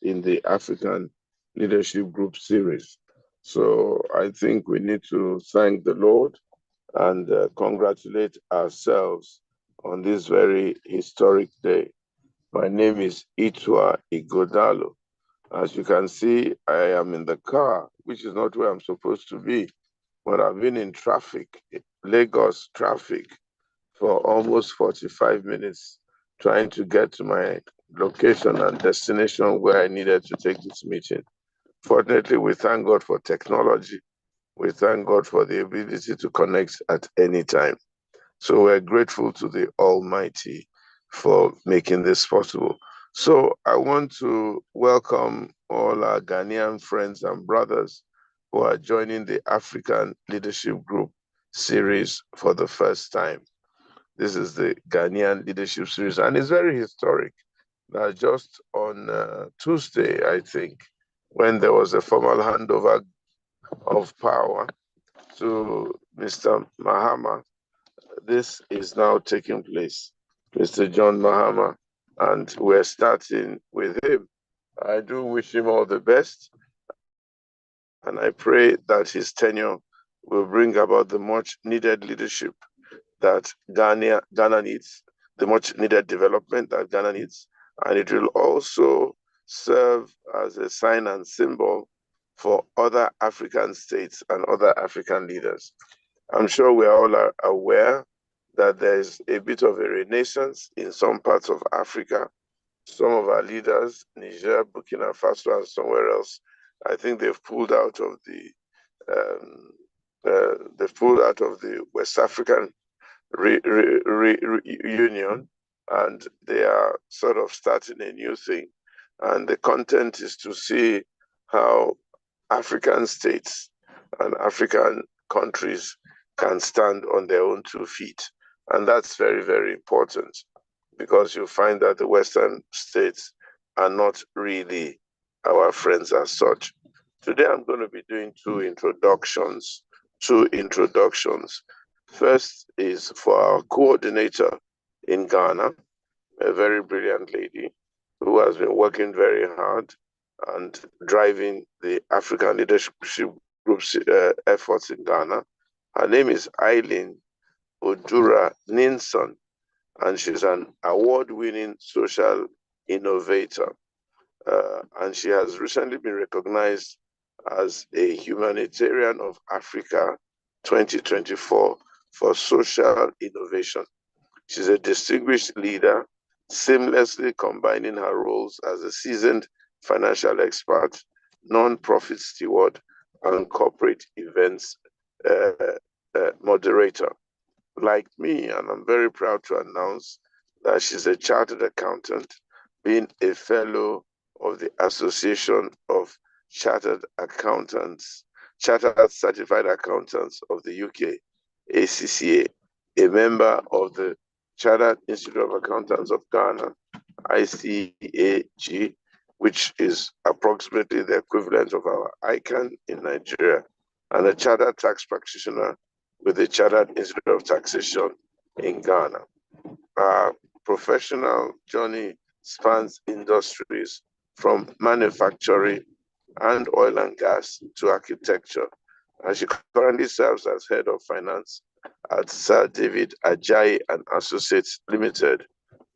in the African Leadership Group series. So I think we need to thank the Lord and congratulate ourselves on this very historic day. My name is Ituah Ighodalo. As you can see, I am in the car, which is not where I'm supposed to be, but I've been in traffic, Lagos traffic, for almost 45 minutes trying to get to my location and destination where I needed to take this meeting. Fortunately, we thank God for technology. We thank God for the ability to connect at any time. So we're grateful to the Almighty for making this possible. So I want to welcome all our Ghanaian friends and brothers who are joining the African Leadership Group series for the first time. This is the Ghanaian Leadership Series, and it's very historic. Now, just on Tuesday, I think, when there was a formal handover of power to Mr. Mahama, this is now taking place, Mr. John Mahama, and we're starting with him. I do wish him all the best, and I pray that his tenure will bring about the much needed leadership that Ghana needs, the much needed development that Ghana needs, and it will also serve as a sign and symbol for other African states and other African leaders. I'm sure we are all aware that there's a bit of a renaissance in some parts of Africa. Some of our leaders, Niger, Burkina Faso, and somewhere else, I think they've pulled out of the West African Union, and they are sort of starting a new thing. And the content is to see how African states and African countries can stand on their own 2 feet. And that's very, very important, because you find that the Western states are not really our friends as such. Today, I'm going to be doing two introductions. First is for our coordinator in Ghana, a very brilliant lady who has been working very hard and driving the African Leadership Group's efforts in Ghana. Her name is Eileen Odura Ninson, and she's an award-winning social innovator. And she has recently been recognized as a Humanitarian of Africa 2024 for social innovation. She's a distinguished leader, seamlessly combining her roles as a seasoned financial expert, non-profit steward, and corporate events moderator. Like me, and I'm very proud to announce that she's a chartered accountant, being a fellow of the Association of Chartered Certified Accountants of the UK, ACCA, a member of the Chartered Institute of Accountants of Ghana, ICAG, which is approximately the equivalent of our ICANN in Nigeria, and a chartered tax practitioner with the Chartered Institute of Taxation in Ghana. Our professional journey spans industries from manufacturing and oil and gas to architecture, and she currently serves as head of finance at Sir David Ajayi and Associates Limited,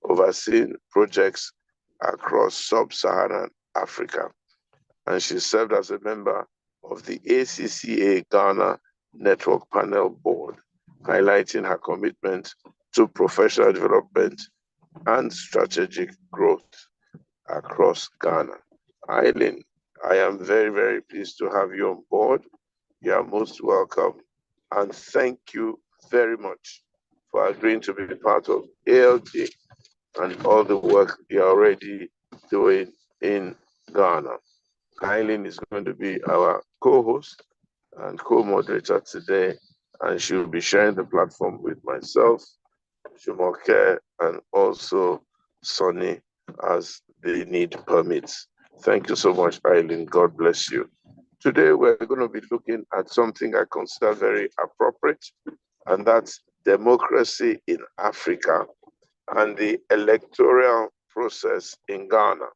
overseeing projects across sub-Saharan Africa. And she served as a member of the ACCA Ghana Network Panel Board, highlighting her commitment to professional development and strategic growth across Ghana. Eileen, I am very, very pleased to have you on board. You are most welcome. And thank you very much for agreeing to be part of ALG and all the work you're already doing in Ghana. Eileen is going to be our co-host and co-moderator today, and she will be sharing the platform with myself, Jumoke, and also Sonny as the need permits. Thank you so much, Eileen. God bless you. Today, we're going to be looking at something I consider very appropriate, and that's democracy in Africa and the electoral process in Ghana.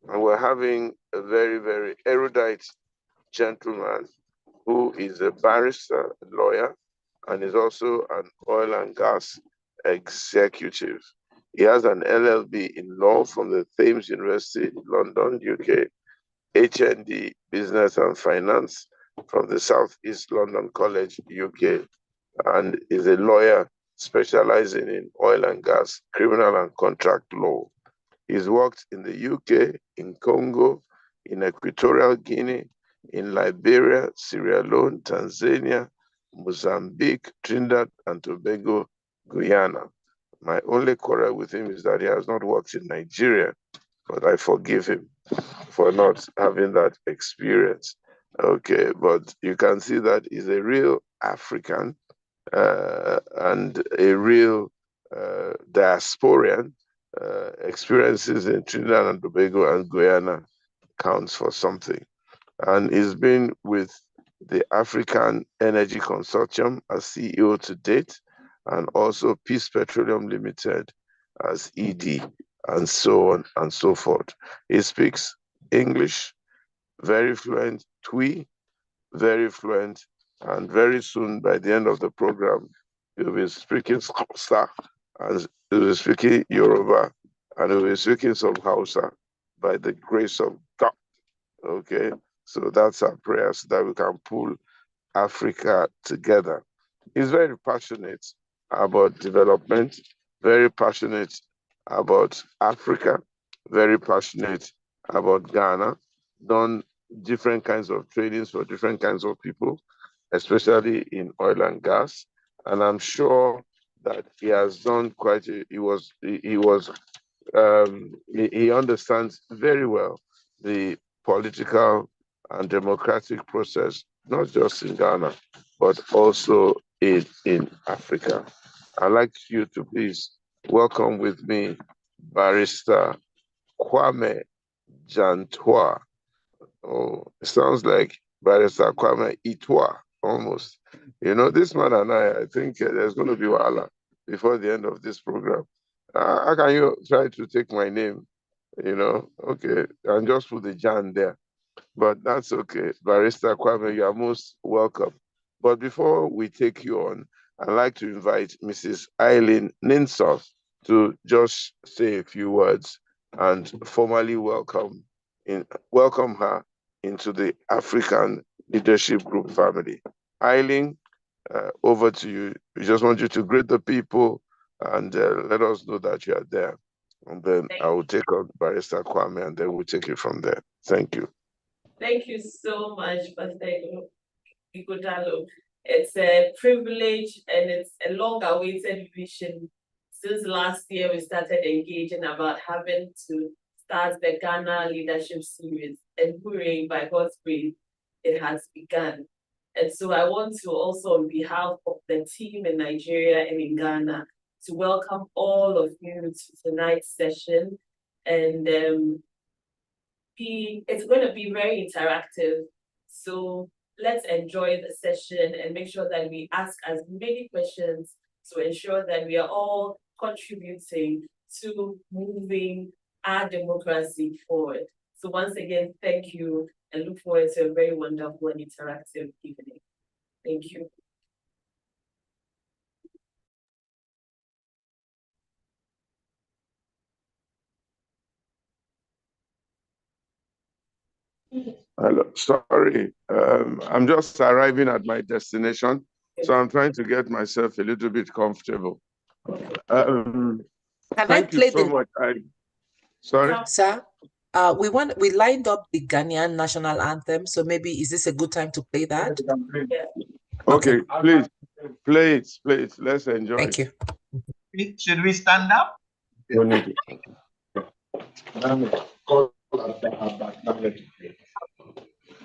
And we're having a very, very erudite gentleman who is a barrister, a lawyer, and is also an oil and gas executive. He has an LLB in law from the Thames University, London, UK, HND Business and Finance from the Southeast London College, UK, and is a lawyer specializing in oil and gas, criminal and contract law. He's worked in the UK, in Congo, in Equatorial Guinea, in Liberia, Sierra Leone, Tanzania, Mozambique, Trinidad and Tobago, Guyana. My only quarrel with him is that he has not worked in Nigeria, but I forgive him for not having that experience. Okay, but you can see that he's a real African and a real diasporian. Experiences in Trinidad and Tobago and Guyana counts for something. And he's been with the African Energy Consortium as CEO to date, and also Peace Petroleum Limited as ED, and so on and so forth. He speaks English, very fluent Twi, very fluent, and very soon, by the end of the program, he'll be speaking Xhosa, and he'll be speaking Yoruba, and he'll be speaking some Hausa by the grace of God. Okay, so that's our prayer so that we can pull Africa together. He's very passionate about development, very passionate about Africa, very passionate about Ghana, done different kinds of trainings for different kinds of people, especially in oil and gas. And I'm sure that he has done quite he understands very well the political and democratic process, not just in Ghana, but also in Africa. I'd like you to please welcome with me Barrister Kwame Jantuah. Oh, it sounds like Barrister Kwame Ituah, almost. You know, this man and I think there's going to be wahala before the end of this program. How can you try to take my name? You know, okay, and just put the Jan there. But that's okay. Barrister Kwame, you are most welcome. But before we take you on, I'd like to invite Mrs. Eileen Ninson to just say a few words and formally welcome her into the African Leadership Group family. Eileen, over to you. We just want you to greet the people and let us know that you are there. And then I will take on Barrister Kwame and then we'll take it from there. Thank you. Thank you so much, Pastor Ighodalo. It's a privilege and it's a long-awaited vision. Since last year, we started engaging about having to start the Ghana Leadership Series, and hooray, by God's grace, it has begun. And so I want to also, on behalf of the team in Nigeria and in Ghana, to welcome all of you to tonight's session. And it's going to be very interactive. So let's enjoy the session and make sure that we ask as many questions to ensure that we are all contributing to moving our democracy forward. So once again, thank you and look forward to a very wonderful and interactive evening. Thank you. Hello, sorry, I'm just arriving at my destination, so I'm trying to get myself a little bit comfortable. Thank you so much. Sorry, sir. We lined up the Ghanaian national anthem, so maybe is this a good time to play that? Okay, please play it. Let's enjoy. Thank you. Should we stand up?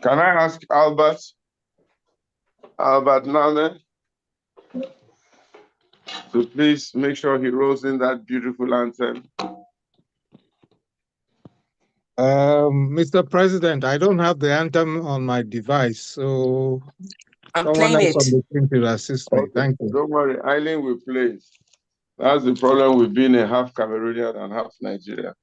Can I ask Albert Name to please make sure he rolls in that beautiful anthem? Mr. President, I don't have the anthem on my device, so someone else on the team will assist me. Thank you. Don't worry, Eileen will play it. That's the problem with being a half Cameroonian and half Nigerian.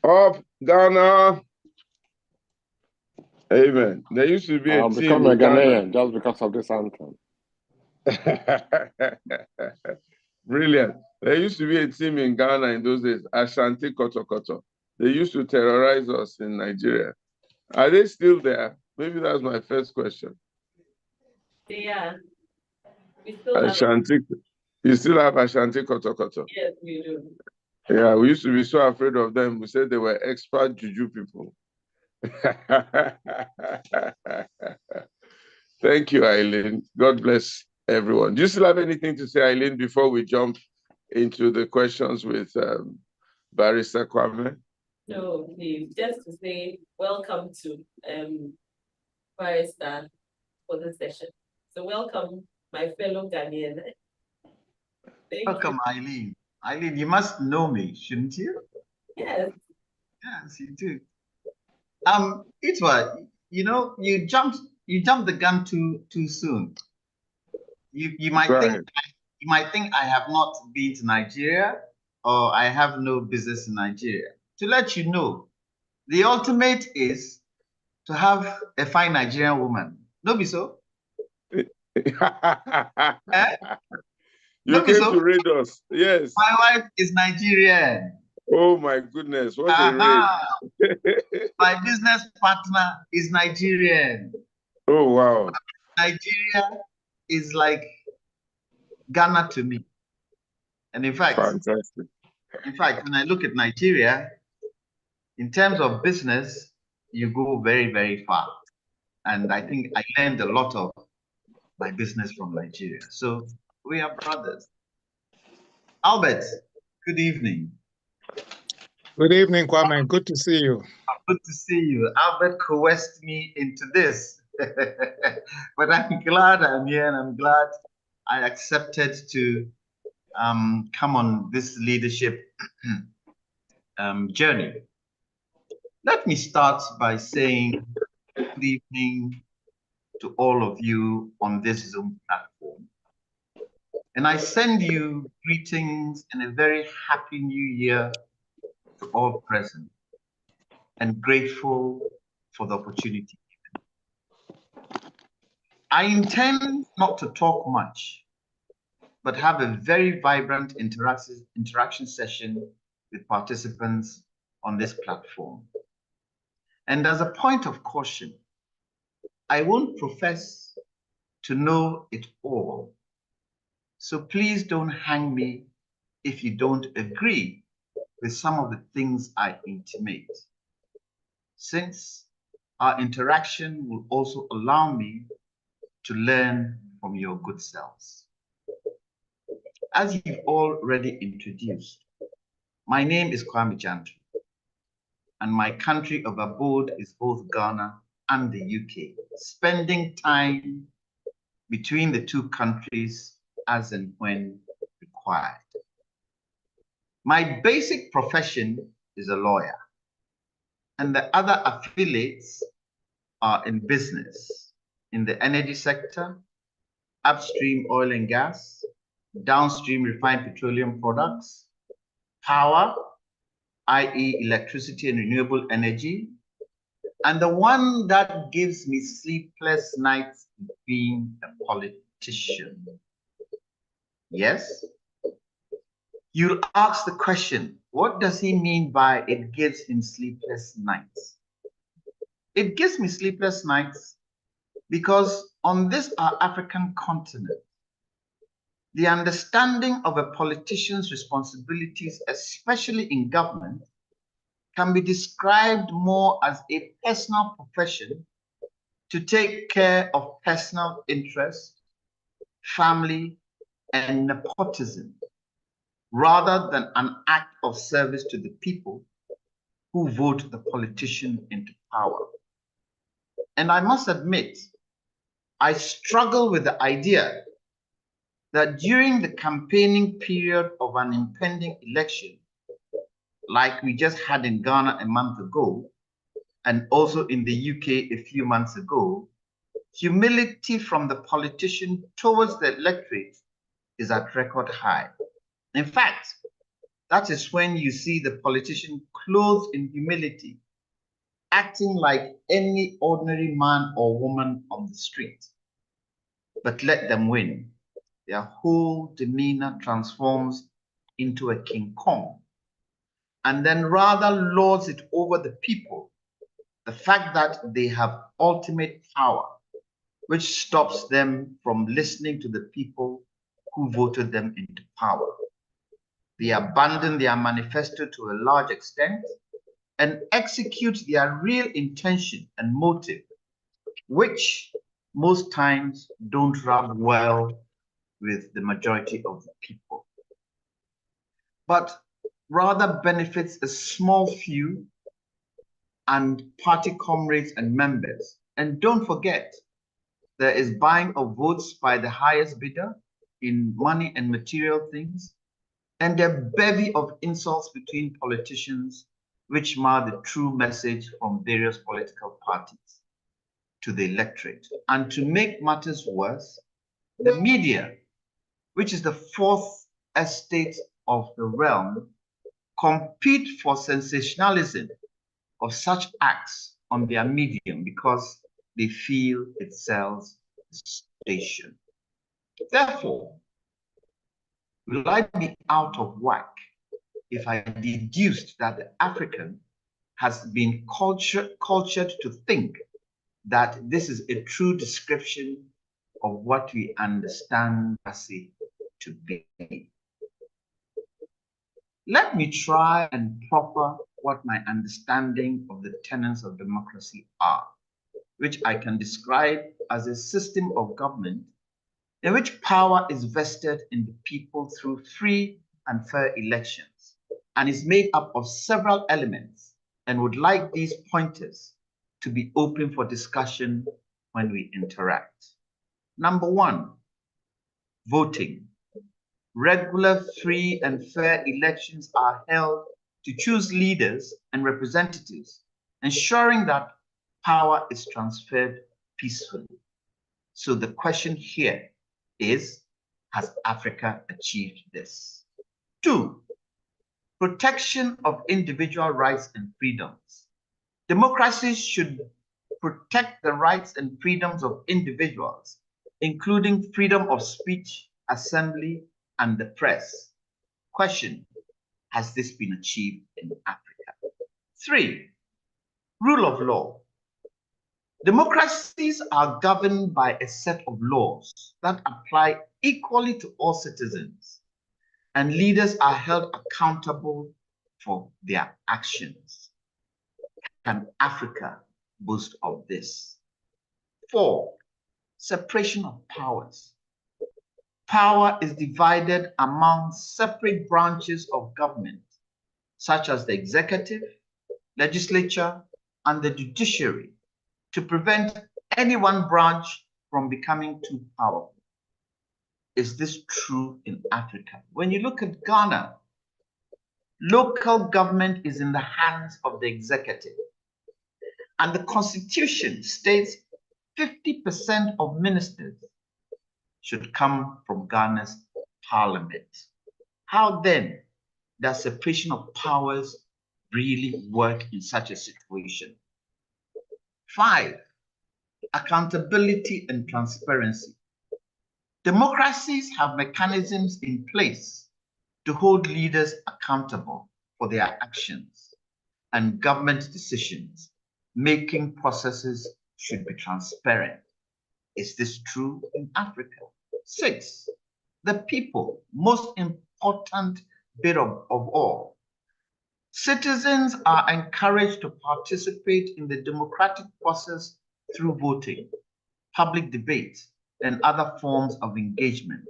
Up, Ghana. Amen. There used to be a I'll team become a in Ghana. Ghanaian just because of this anthem. Brilliant. There used to be a team in Ghana in those days, Ashanti Koto. They used to terrorize us in Nigeria. Are they still there? Maybe that's my first question. Yeah. We still Ashanti. You still have Ashanti Koto? Yes, we do. Yeah, we used to be so afraid of them. We said they were expert juju people. Thank you, Eileen. God bless everyone. Do you still have anything to say, Eileen, before we jump into the questions with Barrister Kwame? No, please. Just to say welcome to Barrister for the session. So welcome, my fellow Ghanaian. Welcome, Eileen. Eileen, you must know me, shouldn't you? Yes. Yes, you do. Ituah, you know, you jumped the gun too soon. You might think I have not been to Nigeria or I have no business in Nigeria. To let you know, the ultimate is to have a fine Nigerian woman. No be so? Eh? You came to raid us. Yes. My wife is Nigerian. Oh my goodness, what a raid. My business partner is Nigerian. Oh wow. Nigeria is like Ghana to me. And in fact, fantastic. When I look at Nigeria, in terms of business, you go very, very far. And I think I learned a lot of my business from Nigeria. So we are brothers. Albert, good evening. Good evening, Kwame. Good to see you. Good to see you. Albert coerced me into this. But I'm glad I'm here and I'm glad I accepted to come on this leadership journey. Let me start by saying good evening to all of you on this Zoom platform. And I send you greetings and a very happy new year to all present and grateful for the opportunity given. I intend not to talk much, but have a very vibrant interaction session with participants on this platform. And as a point of caution, I won't profess to know it all. So please don't hang me if you don't agree with some of the things I intimate, since our interaction will also allow me to learn from your good selves. As you've already introduced, my name is Kwame Jantuah, and my country of abode is both Ghana and the UK, spending time between the two countries as and when required. My basic profession is a lawyer, and the other affiliates are in business, in the energy sector, upstream oil and gas, downstream refined petroleum products, power, i.e. electricity and renewable energy, and the one that gives me sleepless nights is being a politician. Yes? You'll ask the question, what does he mean by it gives him sleepless nights? it gives me sleepless nights because on this our African continent, the understanding of a politician's responsibilities, especially in government, can be described more as a personal profession to take care of personal interest, family, and nepotism, rather than an act of service to the people who vote the politician into power. And I must admit, I struggle with the idea that during the campaigning period of an impending election, like we just had in Ghana a month ago, and also in the UK a few months ago, humility from the politician towards the electorate is at record high. In fact, that is when you see the politician clothed in humility, acting like any ordinary man or woman on the street. But let them win. Their whole demeanor transforms into a King Kong, and then rather lords it over the people, the fact that they have ultimate power, which stops them from listening to the people who voted them into power. They abandon their manifesto to a large extent and execute their real intention and motive, which most times don't rub well with the majority of the people, but rather benefits a small few and party comrades and members. And don't forget, there is buying of votes by the highest bidder in money and material things, and a bevy of insults between politicians, which mar the true message from various political parties to the electorate. And to make matters worse, the media, which is the fourth estate of the realm, compete for sensationalism of such acts on their medium because they feel it sells the station. Therefore, will I be out of whack if I deduced that the African has been cultured to think that this is a true description of what we understand democracy to be? Let me try and proffer what my understanding of the tenets of democracy are, which I can describe as a system of government in which power is vested in the people through free and fair elections, and is made up of several elements, and would like these pointers to be open for discussion when we interact. Number one, voting. Regular, free, and fair elections are held to choose leaders and representatives, ensuring that power is transferred peacefully. So the question here is, has Africa achieved this? Two, protection of individual rights and freedoms. Democracies should protect the rights and freedoms of individuals, including freedom of speech, assembly, and the press. Question, has this been achieved in Africa? Three, rule of law. Democracies are governed by a set of laws that apply equally to all citizens, and leaders are held accountable for their actions. Can Africa boast of this? Four, separation of powers. Power is divided among separate branches of government, such as the executive, legislature, and the judiciary, to prevent any one branch from becoming too powerful. Is this true in Africa? When you look at Ghana, local government is in the hands of the executive, and the constitution states 50% of ministers should come from Ghana's parliament. How then does separation of powers really work in such a situation? Five, accountability and transparency. Democracies have mechanisms in place to hold leaders accountable for their actions and government decisions, making processes should be transparent. Is this true in Africa? 6, the people, most important bit of all. Citizens are encouraged to participate in the democratic process through voting, public debate, and other forms of engagement.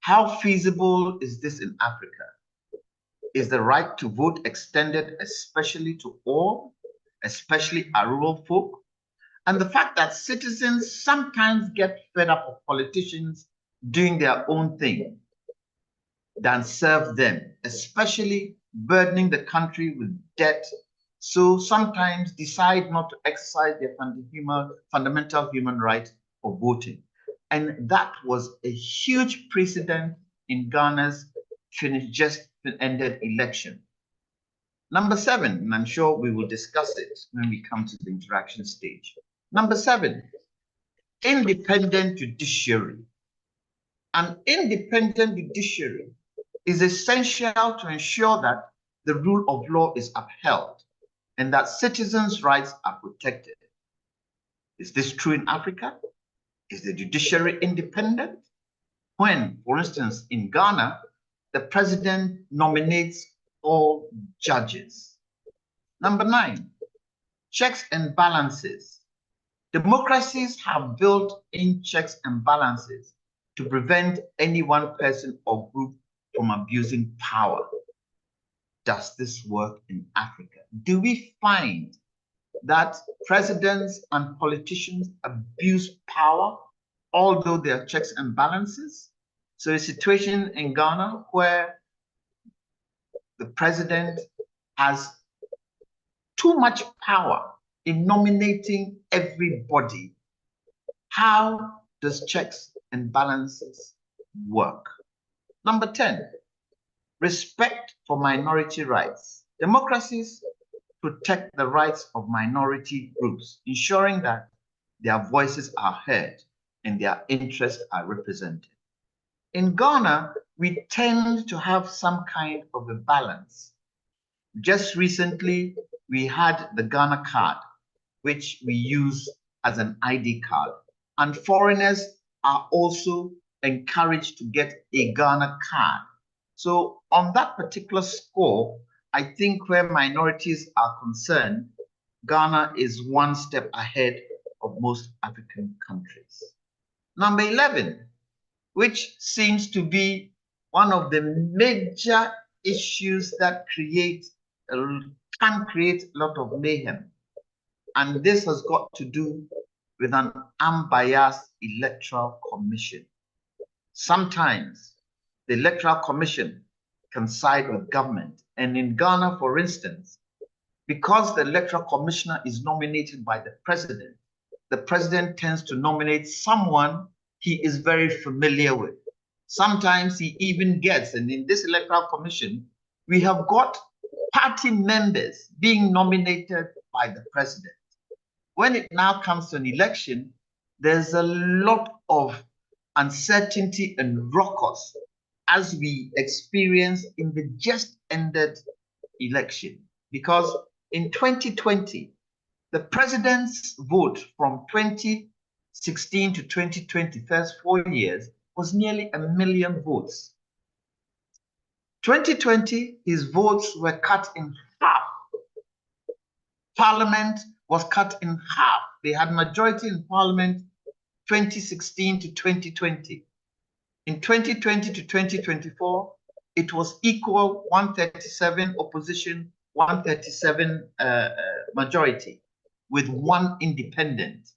How feasible is this in Africa? Is the right to vote extended especially to all, especially our rural folk? And the fact that citizens sometimes get fed up of politicians doing their own thing than serve them, especially burdening the country with debt, so sometimes decide not to exercise their fundamental human right of voting. And that was a huge precedent in Ghana's just ended election. Number 7, and I'm sure we will discuss it when we come to the interaction stage. Number 7, independent judiciary. An independent judiciary is essential to ensure that the rule of law is upheld and that citizens' rights are protected. Is this true in Africa? Is the judiciary independent? When, for instance, in Ghana, the president nominates all judges. Number 9, checks and balances. Democracies have built in checks and balances to prevent any one person or group from abusing power. Does this work in Africa? Do we find that presidents and politicians abuse power, although there are checks and balances? So a situation in Ghana where the president has too much power in nominating everybody. How does checks and balances work? Number 10, respect for minority rights. Democracies protect the rights of minority groups, ensuring that their voices are heard and their interests are represented. In Ghana, we tend to have some kind of a balance. Just recently, we had the Ghana card, which we use as an ID card, and foreigners are also encouraged to get a Ghana card. So on that particular score, I think where minorities are concerned, Ghana is one step ahead of most African countries. Number 11, which seems to be one of the major issues that can create a lot of mayhem. And this has got to do with an unbiased electoral commission. Sometimes the electoral commission can side with government. And in Ghana, for instance, because the electoral commissioner is nominated by the president tends to nominate someone he is very familiar with. Sometimes he even gets, and in this electoral commission, we have got party members being nominated by the president. When it now comes to an election, there's a lot of uncertainty and ruckus as we experience in the just ended election. Because in 2020, the president's vote from 2016 to 2020, first 4 years, was nearly 1 million votes. 2020, his votes were cut in half. Parliament was cut in half. They had majority in Parliament 2016 to 2020. In 2020 to 2024, it was equal 137 opposition, 137 majority, with one independent.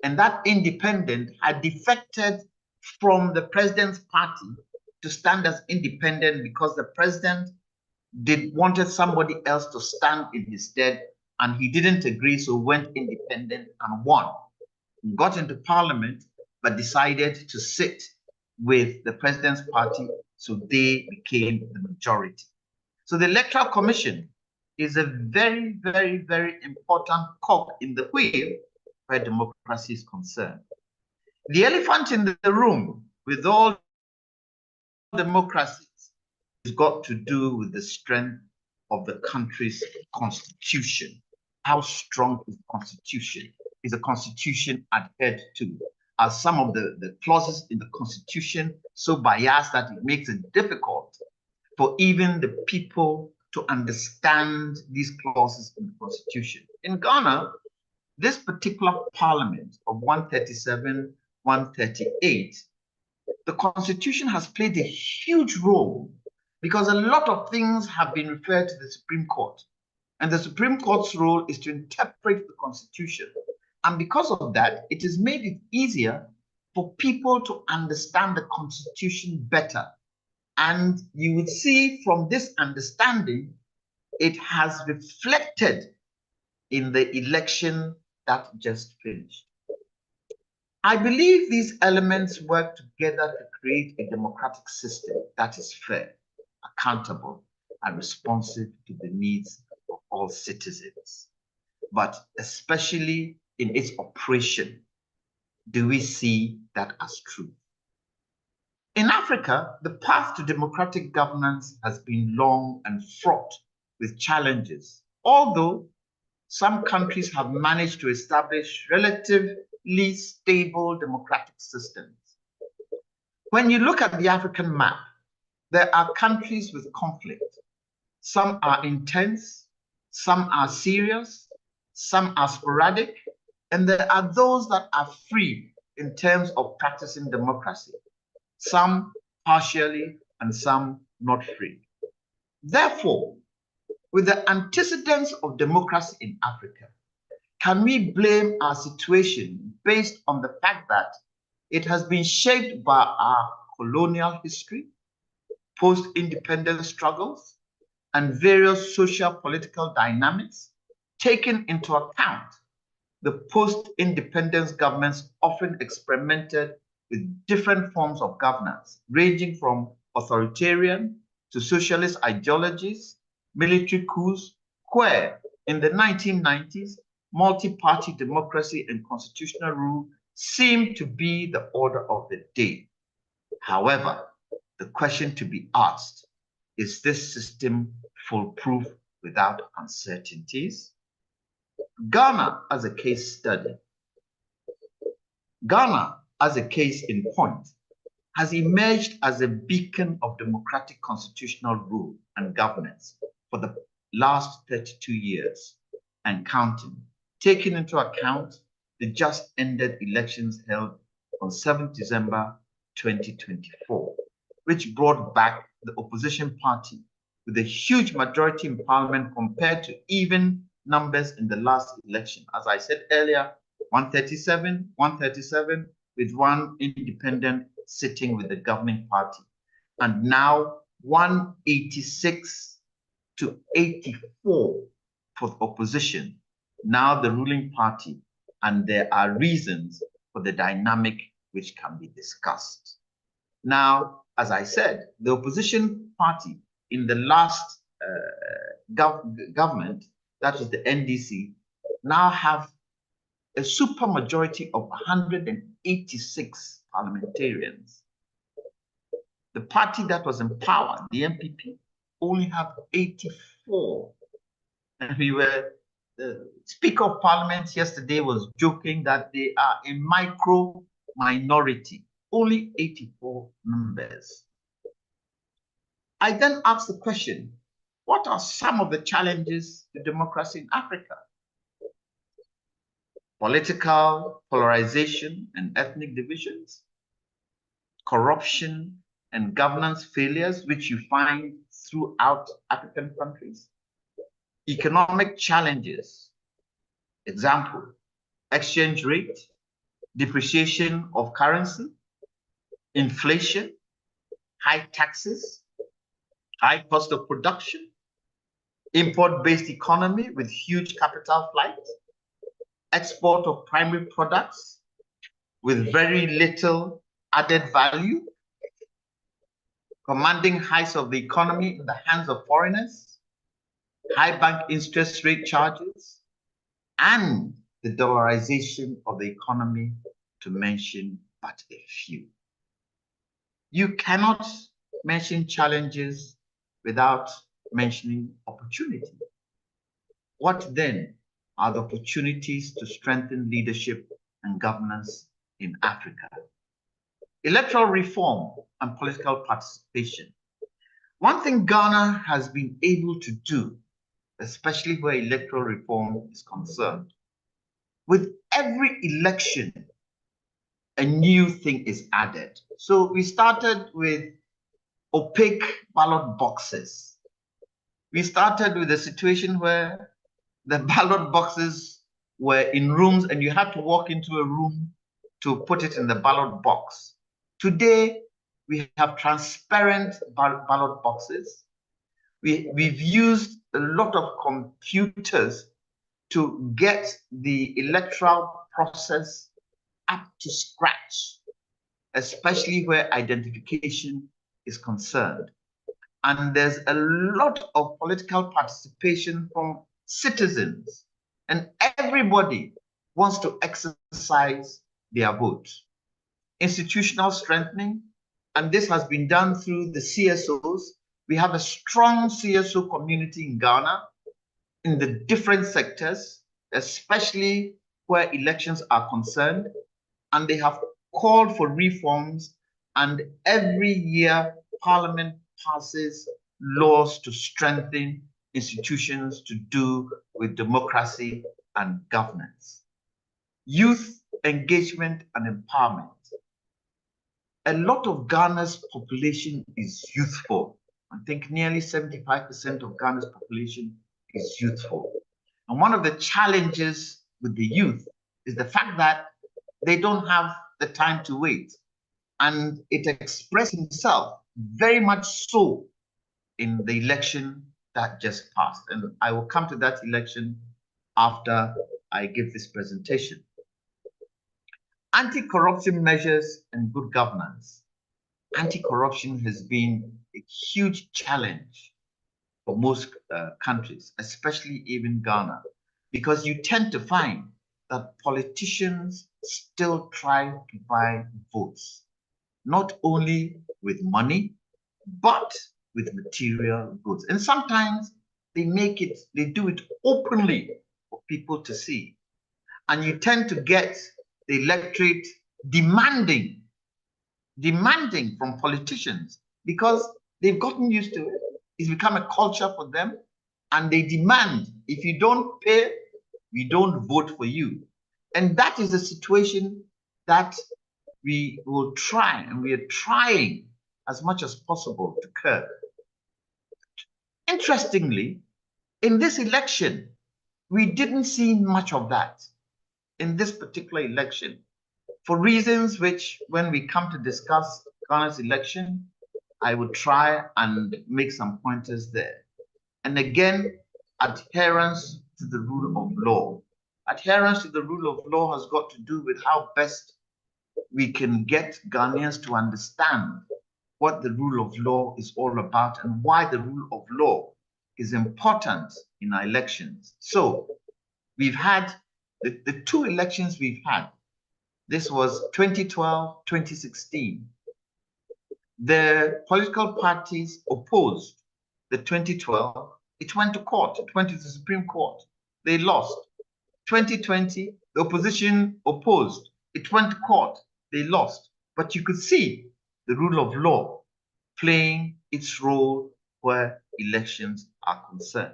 And that independent had defected from the president's party to stand as independent because the president wanted somebody else to stand in his stead, and he didn't agree, so went independent and won. Got into parliament, but decided to sit with the president's party, so they became the majority. So the Electoral Commission is a very, very, very important cog in the wheel where democracy is concerned. The elephant in the room with all democracies has got to do with the strength of the country's constitution. how strong is the constitution? Is the constitution adhered to? Are some of the clauses in the constitution so biased that it makes it difficult for even the people to understand these clauses in the constitution? In Ghana, this particular parliament of 137, 138, the constitution has played a huge role because a lot of things have been referred to the Supreme Court. And the Supreme Court's role is to interpret the constitution. And because of that, it has made it easier for people to understand the constitution better. And you would see from this understanding, it has reflected in the election that just finished. I believe these elements work together to create a democratic system that is fair, accountable, and responsive to the needs of all citizens. But especially in its operation, do we see that as true? In Africa, the path to democratic governance has been long and fraught with challenges, although some countries have managed to establish relatively stable democratic systems. When you look at the African map, there are countries with conflict. Some are intense, some are serious, some are sporadic, and there are those that are free in terms of practicing democracy, some partially and some not free. Therefore, with the antecedents of democracy in Africa, can we blame our situation based on the fact that it has been shaped by our colonial history, post-independence struggles, and various social political dynamics, taken into account? The post-independence governments often experimented with different forms of governance, ranging from authoritarian to socialist ideologies, military coups, where in the 1990s, multi-party democracy and constitutional rule seemed to be the order of the day. However, the question to be asked, is this system foolproof without uncertainties? Ghana as a case study. Ghana, as a case in point, has emerged as a beacon of democratic constitutional rule and governance for the last 32 years and counting, taking into account the just ended elections held on 7th December 2024, which brought back the opposition party with a huge majority in parliament compared to even numbers in the last election. As I said earlier, 137, with one independent sitting with the governing party. And now 186 to 84 for the opposition, now the ruling party. And there are reasons for the dynamic which can be discussed. Now, as I said, the opposition party in the last government, that is the NDC, now have a super majority of 186 parliamentarians. The party that was in power, the MPP, only have 84. And the Speaker of Parliament yesterday was joking that they are a micro minority, only 84 members. I then asked the question, what are some of the challenges to democracy in Africa? Political polarization and ethnic divisions, corruption and governance failures, which you find throughout African countries, economic challenges, example, exchange rate, depreciation of currency, inflation, high taxes, high cost of production, import-based economy with huge capital flight, export of primary products with very little added value, commanding heights of the economy in the hands of foreigners, high bank interest rate charges, and the dollarization of the economy, to mention but a few. You cannot mention challenges without mentioning opportunity. What then are the opportunities to strengthen leadership and governance in Africa. Electoral reform and political participation. One thing Ghana has been able to do, especially where electoral reform is concerned, with every election, a new thing is added. So we started with opaque ballot boxes. We started with a situation where the ballot boxes were in rooms and you had to walk into a room to put it in the ballot box. Today, we have transparent ballot boxes. We've used a lot of computers to get the electoral process up to scratch, especially where identification is concerned. And there's a lot of political participation from citizens, and everybody wants to exercise their vote. Institutional strengthening, and this has been done through the CSOs. We have a strong CSO community in Ghana in the different sectors, especially where elections are concerned, and they have called for reforms, and every year Parliament passes laws to strengthen institutions to do with democracy and governance. Youth engagement and empowerment. A lot of Ghana's population is youthful. I think nearly 75% of Ghana's population is youthful. And one of the challenges with the youth is the fact that they don't have the time to wait. And it expressed itself very much so in the election that just passed. And I will come to that election after I give this presentation. Anti-corruption measures and good governance. Anti-corruption has been a huge challenge for most countries, especially even Ghana, because you tend to find that politicians still try to buy votes, not only with money, but with material goods. And sometimes they do it openly for people to see. And you tend to get the electorate demanding from politicians because they've gotten used to it. It's become a culture for them, and they demand, if you don't pay, we don't vote for you. And that is a situation that we will try, and we are trying as much as possible to curb. Interestingly, in this election, we didn't see much of that in this particular election, for reasons which, when we come to discuss Ghana's election, I will try and make some pointers there. And again, adherence to the rule of law. Adherence to the rule of law has got to do with how best we can get Ghanaians to understand what the rule of law is all about and why the rule of law is important in our elections. So we've had the two elections we've had. This was 2012, 2016. The political parties opposed the 2012. It went to court. It went to the Supreme Court. They lost. 2020, the opposition opposed. It went to court. They lost. But you could see the rule of law playing its role where elections are concerned.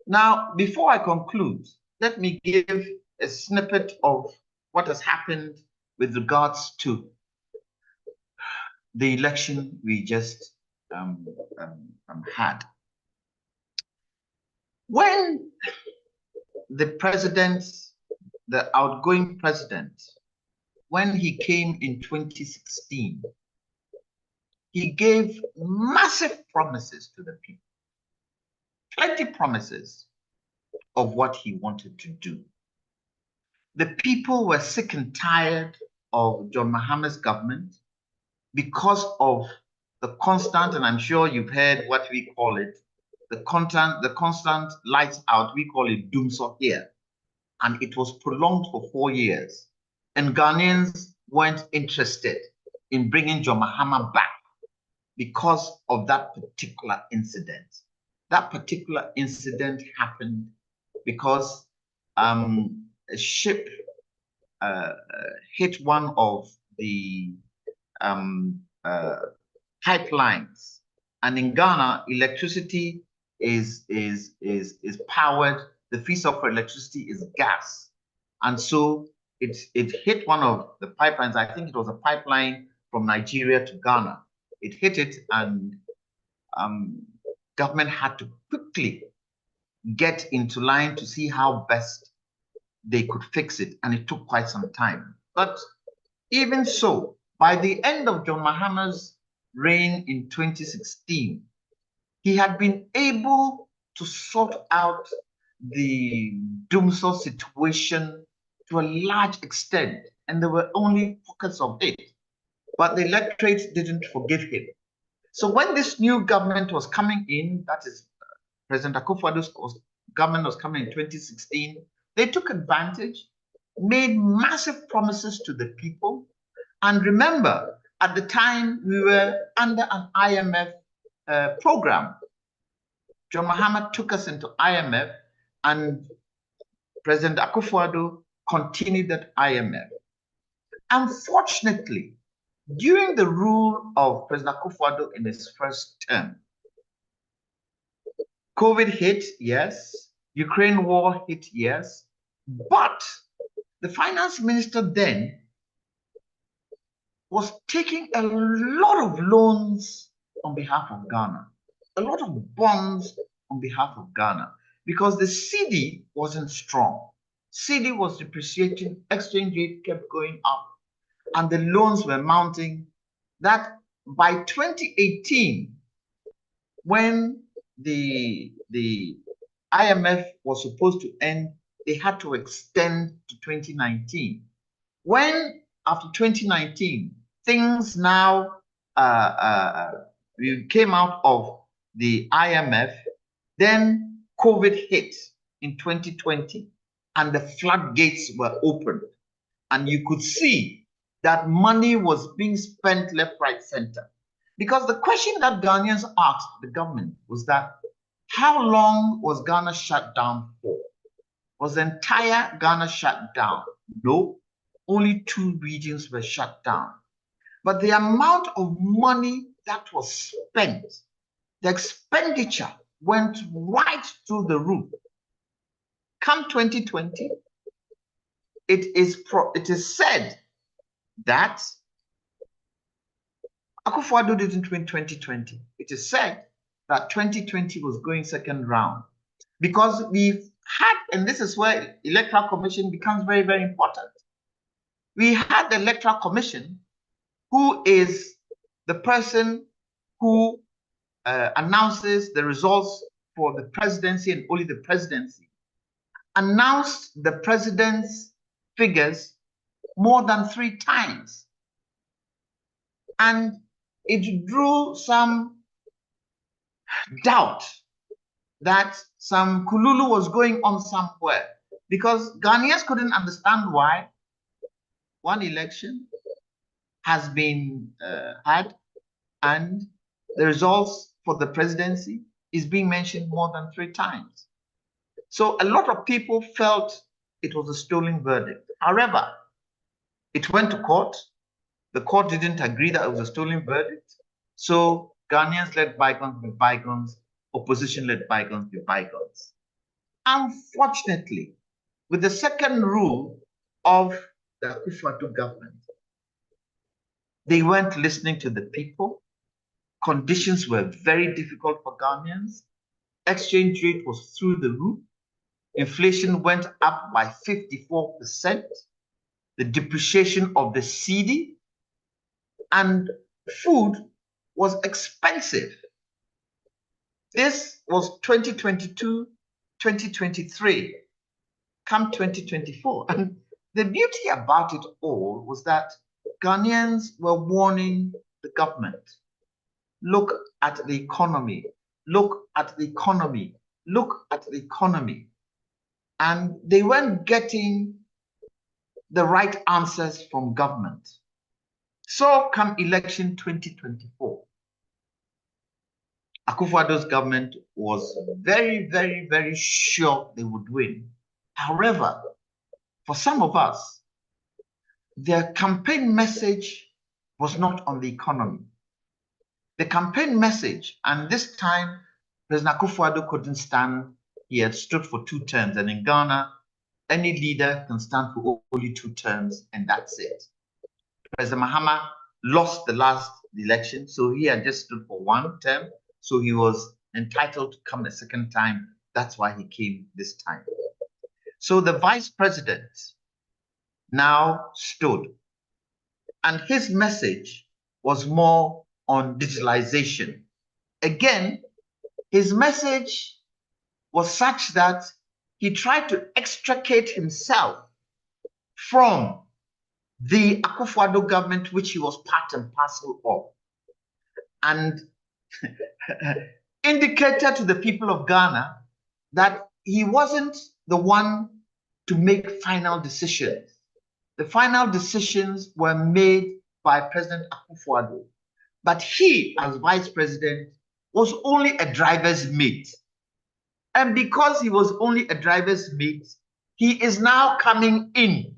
Now, before I conclude, let me give a snippet of what has happened with regards to the election we just had. When the president, the outgoing president, when he came in 2016, he gave massive promises to the people, plenty promises of what he wanted to do. The people were sick and tired of John Mahama's government because of the constant, and I'm sure you've heard what we call it, the constant lights out, we call it doomsday here. And it was prolonged for 4 years. And Ghanaians weren't interested in bringing John Mahama back because of that particular incident. That particular incident happened because a ship hit one of the pipelines, and in Ghana, electricity is powered. The fee for electricity is gas, and so it hit one of the pipelines. I think it was a pipeline from Nigeria to Ghana. It hit it, and government had to quickly get into line to see how best they could fix it, and it took quite some time. But even so, by the end of John Mahama's reign in 2016, he had been able to sort out the Dumsor situation to a large extent, and there were only pockets of it. But the electorate didn't forgive him. So when this new government was coming in, that is President akufo-addo's government was coming in 2016, they took advantage, made massive promises to the people. And remember, at the time, we were under an IMF program. John Mahama took us into IMF, and President akufo-addo continued that IMF. Unfortunately, during the rule of President akufo-addo in his first term, COVID hit, yes. Ukraine war hit, yes. But the finance minister then was taking a lot of loans on behalf of Ghana, a lot of bonds on behalf of Ghana, because the cedi wasn't strong. Cedi was depreciating, exchange rate kept going up, and the loans were mounting. That by 2018, when the IMF was supposed to end, they had to extend to 2019. When after 2019, things now we came out of the IMF, then COVID hit in 2020, and the floodgates were opened, and you could see that money was being spent left, right, center. Because the question that Ghanaians asked the government was that, how long was Ghana shut down for? Was the entire Ghana shut down? No, only 2 regions were shut down. But the amount of money that was spent, the expenditure went right through the roof. Come 2020, it is said that akufo-addo didn't win 2020. It is said that 2020 was going second round, because we've had, and this is where Electoral Commission becomes very, very important. We had the Electoral Commission, who is the person who announces the results for the presidency, and only the presidency, announced the president's figures more than 3 times. And it drew some doubt that some kululu was going on somewhere, because Ghanaians couldn't understand why one election has been had, and the results for the presidency is being mentioned more than 3 times. So a lot of people felt it was a stolen verdict. However, it went to court. The court didn't agree that it was a stolen verdict. So Ghanaians let bygones be bygones, opposition let bygones be bygones. Unfortunately, with the second rule of the akufo-addo government, they weren't listening to the people. Conditions were very difficult for Ghanaians. Exchange rate was through the roof. Inflation went up by 54%. The depreciation of the cedi, and food was expensive. This was 2022, 2023, come 2024. And the beauty about it all was that Ghanaians were warning the government, look at the economy, look at the economy, look at the economy. And they weren't getting the right answers from government. So come election 2024, akufo-addo's government was very, very, very sure they would win. However, for some of us, their campaign message was not on the economy. The campaign message, and this time President Akufo-Addo couldn't stand. He had stood for 2 terms, and in Ghana, any leader can stand for only 2 terms, and that's it. President Mahama lost the last election, so he had just stood for 1 term, so he was entitled to come a second time. That's why he came this time. So the vice president now stood, and his message was more on digitalization. Again, his message was such that he tried to extricate himself from the Akufo-Addo government, which he was part and parcel of, and indicated to the people of Ghana that he wasn't the one to make final decisions. The final decisions were made by President Akufo-Addo, but he, as vice president, was only a driver's mate. And because he was only a driver's mate, he is now coming in.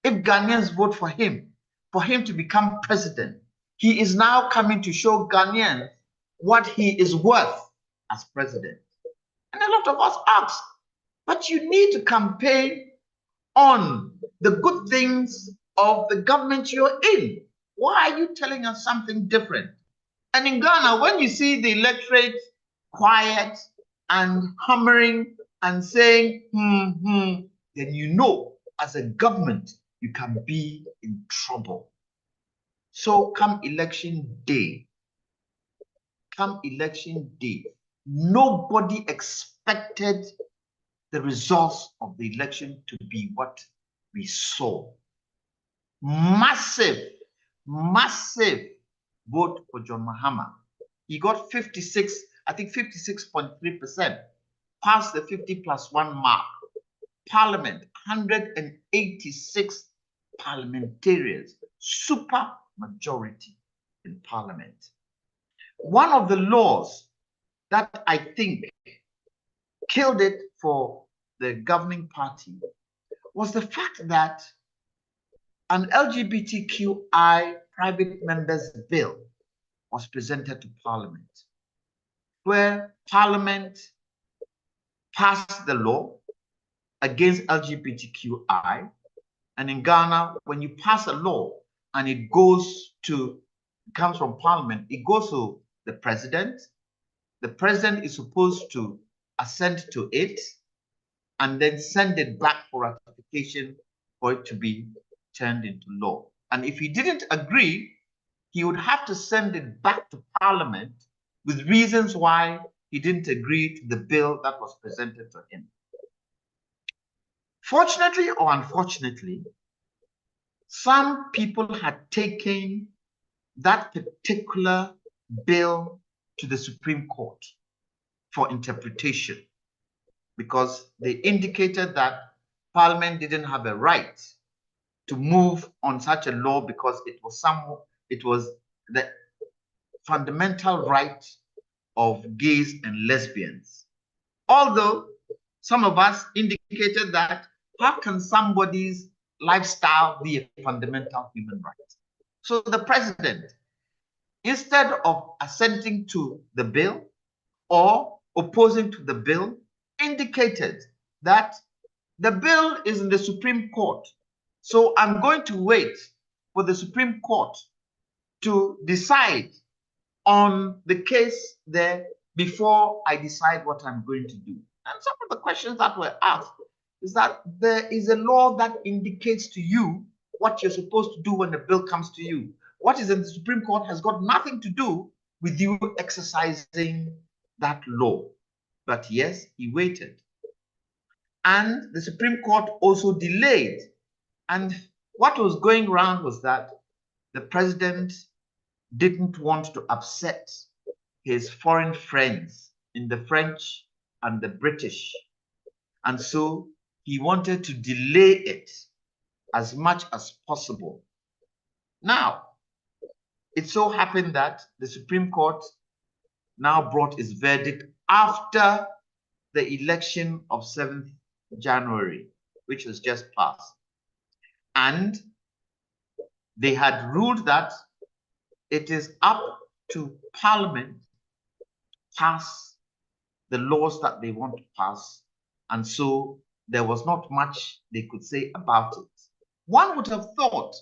If Ghanaians vote for him to become president, he is now coming to show Ghanaians what he is worth as president. And a lot of us ask, but you need to campaign on the good things of the government you're in. Why are you telling us something different? And in Ghana, when you see the electorate quiet and hammering and saying, then you know, as a government, you can be in trouble. So come election day, nobody expected the results of the election to be what we saw. Massive vote for John Mahama. He got 56.3%, passed the 50+1 mark. Parliament, 186 parliamentarians, super majority in parliament. One of the laws that I think killed it for the governing party was the fact that an LGBTQI private members bill was presented to Parliament, where Parliament passed the law against LGBTQI. And in Ghana, when you pass a law and it comes from Parliament, it goes to the president. The president is supposed to assent to it and then send it back for ratification for it to be turned into law. And if he didn't agree, he would have to send it back to Parliament with reasons why he didn't agree to the bill that was presented to him. Fortunately or unfortunately, some people had taken that particular bill to the Supreme Court for interpretation, because they indicated that Parliament didn't have a right to move on such a law because it was the fundamental right of gays and lesbians. Although some of us indicated that how can somebody's lifestyle be a fundamental human right? So the president, instead of assenting to the bill or opposing to the bill, indicated that the bill is in the Supreme Court. So I'm going to wait for the Supreme Court to decide on the case there before I decide what I'm going to do. And some of the questions that were asked is that there is a law that indicates to you what you're supposed to do when a bill comes to you. What is in the Supreme Court has got nothing to do with you exercising that law. But yes, he waited. And the Supreme Court also delayed. And what was going around was that the president didn't want to upset his foreign friends in the French and the British. And so he wanted to delay it as much as possible. Now, it so happened that the Supreme Court now brought its verdict after the election of 7th January, which was just passed. And they had ruled that it is up to Parliament to pass the laws that they want to pass. And so there was not much they could say about it. One would have thought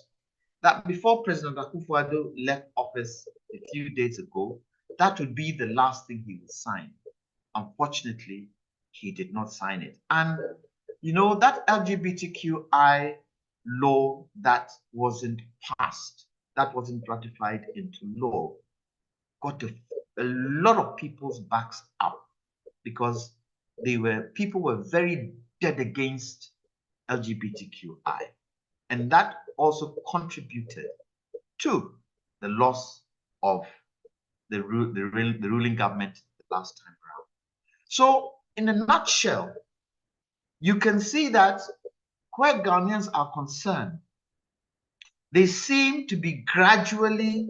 that before President Akufo-Addo left office a few days ago, that would be the last thing he would sign. Unfortunately, he did not sign it. And you know, that LGBTQI law that wasn't passed, that wasn't ratified into law, got a lot of people's backs up because people were very dead against LGBTQI. And that also contributed to the loss of the ruling government the last time around. So in a nutshell, you can see that where Ghanaians are concerned, they seem to be gradually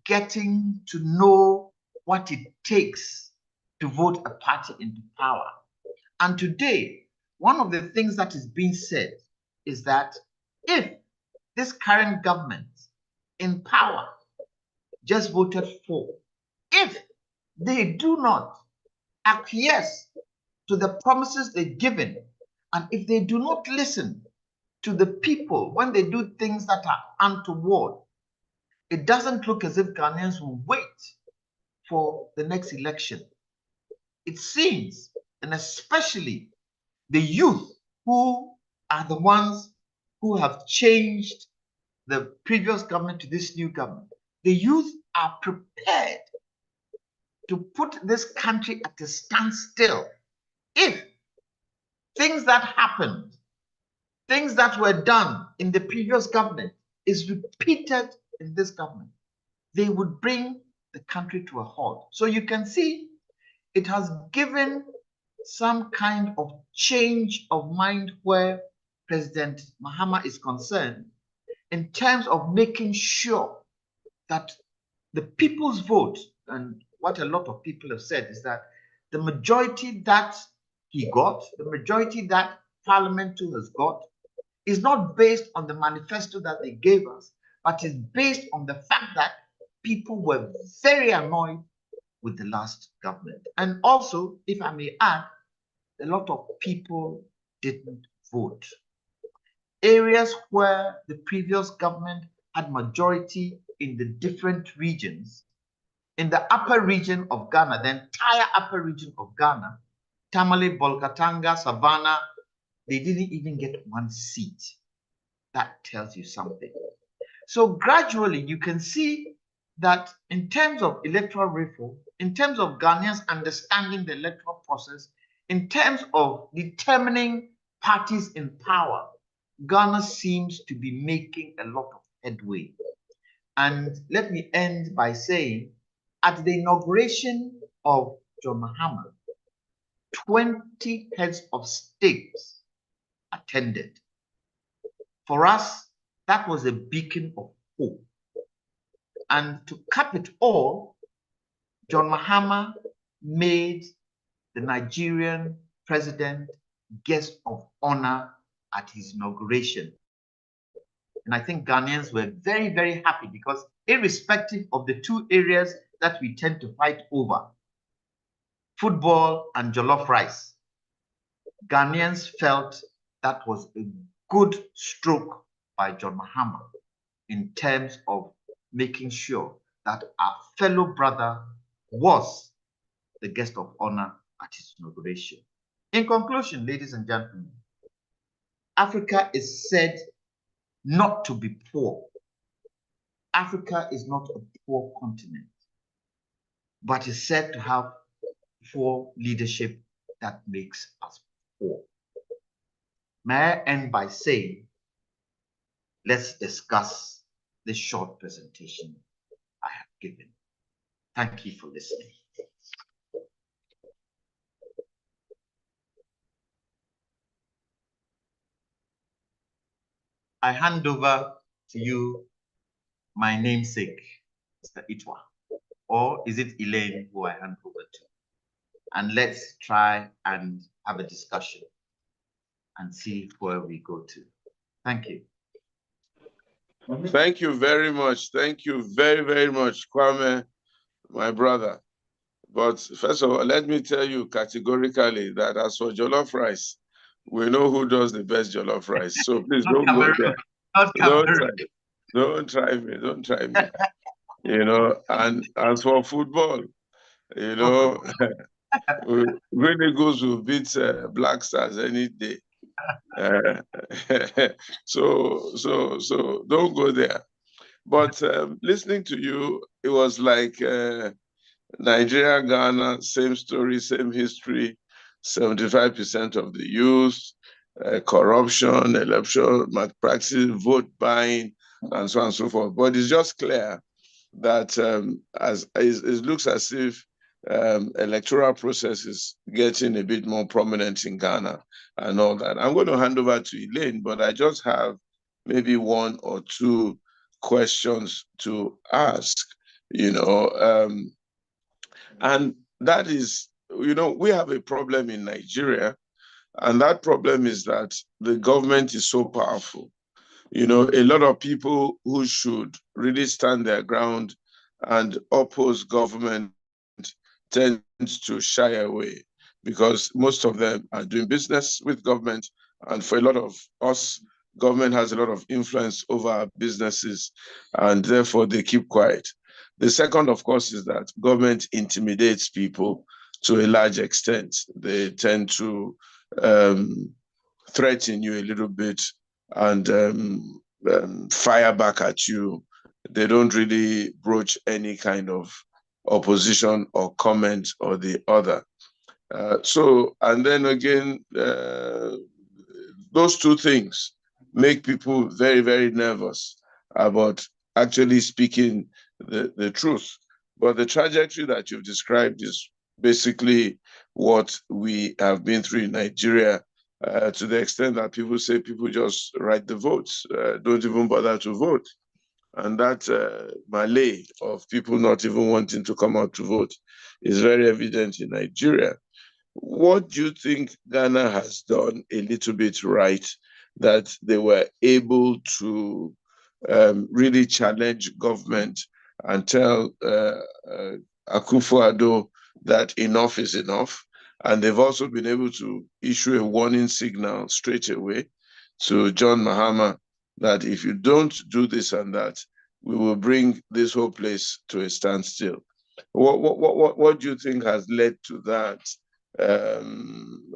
getting to know what it takes to vote a party into power. And today, one of the things that is being said is that if this current government in power just voted for, if they do not acquiesce to the promises they've given, and if they do not listen to the people when they do things that are untoward, it doesn't look as if Ghanaians will wait for the next election. It seems, and especially the youth who are the ones who have changed the previous government to this new government, the youth are prepared to put this country at a standstill if things that happened, things that were done in the previous government is repeated in this government. They would bring the country to a halt. So you can see it has given some kind of change of mind where President Mahama is concerned in terms of making sure that the people's vote, and what a lot of people have said is that the majority that he got, the majority that Parliament too has got, is not based on the manifesto that they gave us, but is based on the fact that people were very annoyed with the last government. And also, if I may add, a lot of people didn't vote. Areas where the previous government had majority in the different regions, in the upper region of Ghana, the entire upper region of Ghana, Tamale, Bolgatanga, Savannah, they didn't even get one seat. That tells you something. So gradually you can see that in terms of electoral reform, in terms of Ghanaians understanding the electoral process, in terms of determining parties in power, Ghana seems to be making a lot of headway. And let me end by saying, at the inauguration of John Mahama, 20 heads of states attended. For us, that was a beacon of hope. And to cap it all, John Mahama made the Nigerian president guest of honor at his inauguration. And I think Ghanaians were very, very happy because irrespective of the two areas that we tend to fight over, football and jollof rice, Ghanaians felt that was a good stroke by John Mahama in terms of making sure that our fellow brother was the guest of honor at his inauguration. In conclusion, ladies and gentlemen, Africa is said not to be poor. Africa is not a poor continent, but is said to have poor leadership that makes us poor. May I end by saying, let's discuss this short presentation I have given. Thank you for listening. I hand over to you, my namesake, Mr. Ituah, or is it Eileen who I hand over to? And let's try and have a discussion. and see where we go to. Thank you. Thank you very much. Thank you very, very much, Kwame, my brother. But first of all, let me tell you categorically that as for jollof rice, we know who does the best jollof rice. So please don't go there. Don't try me. Don't try me. You know, and as for football, you know, Green Eagles will beat Black Stars any day. So don't go there. But listening to you, it was like Nigeria, Ghana, same story, same history, 75% of the youth, corruption, electoral malpractice, vote buying, and so on and so forth. But it's just clear that it looks as if electoral process is getting a bit more prominent in Ghana and all that. I'm going to hand over to Eileen, but I just have maybe one or two questions to ask, you know, and that is, you know, we have a problem in Nigeria, and that problem is that the government is so powerful. You know, a lot of people who should really stand their ground and oppose government tend to shy away because most of them are doing business with government. And for a lot of us, government has a lot of influence over our businesses, and therefore they keep quiet. The second, of course, is that government intimidates people to a large extent. They tend to threaten you a little bit and fire back at you. They don't really broach any kind of opposition or comment or the other. And then again, those two things make people very, very nervous about actually speaking the truth. But the trajectory that you've described is basically what we have been through in Nigeria, to the extent that people say people just write the votes, don't even bother to vote. And that malay of people not even wanting to come out to vote is very evident in Nigeria. What do you think Ghana has done a little bit right that they were able to really challenge government and tell akufo-addo that enough is enough? And they've also been able to issue a warning signal straight away to John Mahama that if you don't do this and that, we will bring this whole place to a standstill. What do you think has led to that?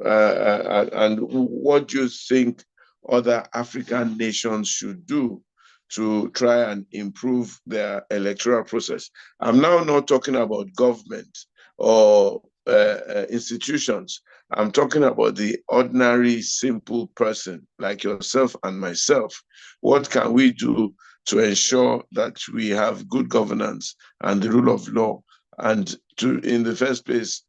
And what do you think other African nations should do to try and improve their electoral process? I'm now not talking about government or institutions. I'm talking about the ordinary, simple person like yourself and myself. What can we do to ensure that we have good governance and the rule of law, and to, in the first place,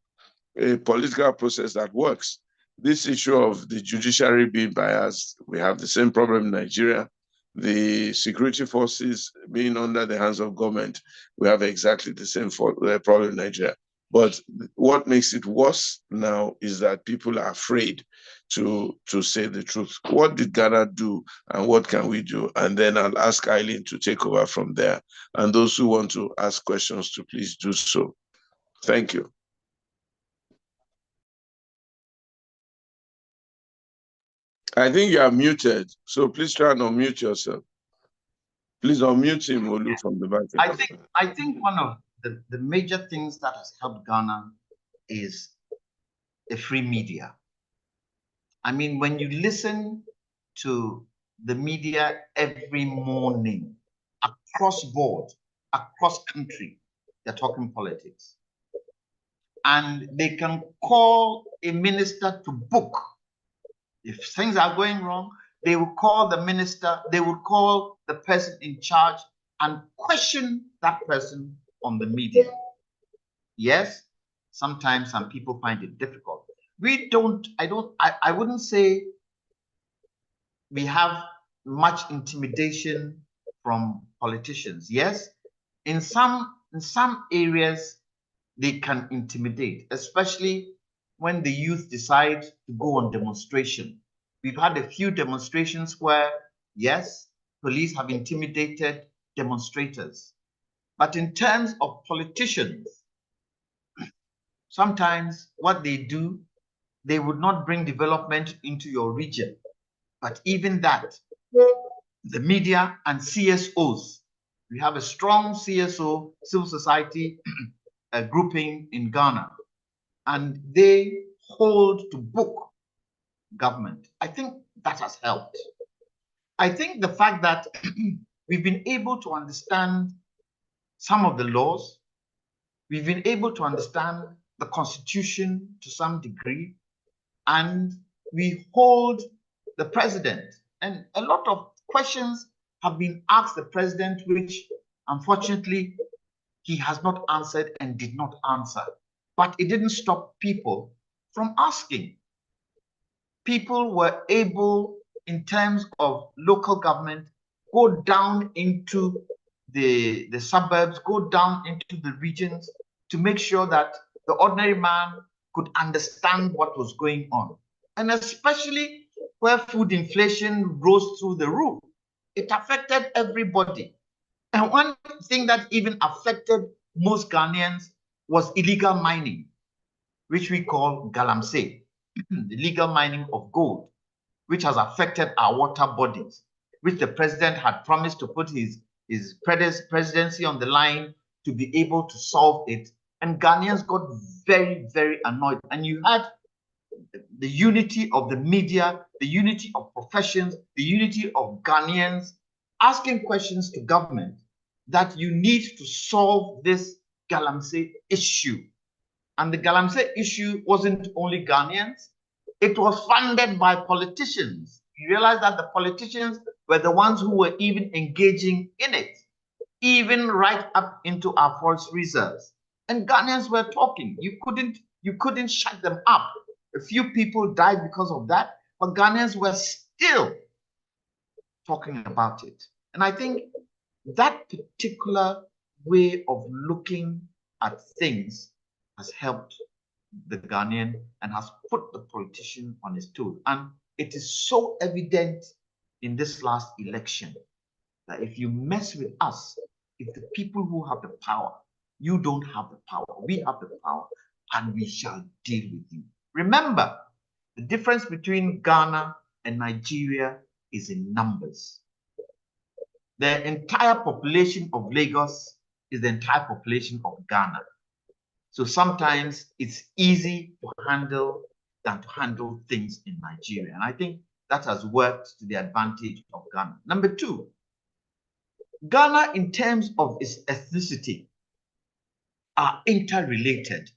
a political process that works? This issue of the judiciary being biased, we have the same problem in Nigeria. The security forces being under the hands of government, we have exactly the same problem in Nigeria. But what makes it worse now is that people are afraid to say the truth. What did Ghana do and what can we do? And then I'll ask Eileen to take over from there. And those who want to ask questions to please do so. Thank you. I think you are muted, so please try and unmute yourself. Please unmute him, Olu, from the back. I think one of the major things that has helped Ghana is the free media. I mean, when you listen to the media every morning, across board, across country, they're talking politics. And they can call a minister to book. If things are going wrong, they will call the minister, they will call the person in charge and question that person on the media. Yes, sometimes some people find it difficult. I wouldn't say we have much intimidation from politicians. Yes, in some areas they can intimidate, especially when the youth decide to go on demonstration. We've had a few demonstrations where, yes, police have intimidated demonstrators. But in terms of politicians, sometimes what they do, they would not bring development into your region. But even that, the media and CSOs, we have a strong CSO, civil society grouping in Ghana, and they hold to book government. I think that has helped. I think the fact that we've been able to understand some of the laws, we've been able to understand the Constitution to some degree, and we hold the president. And a lot of questions have been asked the president, which unfortunately he has not answered and did not answer. But it didn't stop people from asking. People were able, in terms of local government, go down into the suburbs, go down into the regions to make sure that the ordinary man could understand what was going on. And especially where food inflation rose through the roof, it affected everybody. And one thing that even affected most Ghanaians was illegal mining, which we call galamsey, the legal mining of gold, which has affected our water bodies, which the president had promised to put his presidency on the line to be able to solve it. And Ghanaians got very, very annoyed. And you had the unity of the media, the unity of professions, the unity of Ghanaians asking questions to government that you need to solve this galamsey issue. And the galamsey issue wasn't only Ghanaians, it was funded by politicians. You realize that the politicians were the ones who were even engaging in it, even right up into our forest reserves. And Ghanaians were talking. You couldn't shut them up. A few people died because of that, but Ghanaians were still talking about it. And I think that particular way of looking at things has helped the Ghanaian and has put the politician on his toes. And it is so evident in this last election that if you mess with us, if the people who have the power, you don't have the power, we have the power, and we shall deal with you. Remember, the difference between Ghana and Nigeria is in numbers. The entire population of Lagos is the entire population of Ghana. So sometimes it's easy to handle than to handle things in Nigeria. And I think that has worked to the advantage of Ghana. Number two, Ghana, in terms of its ethnicity, are interrelated.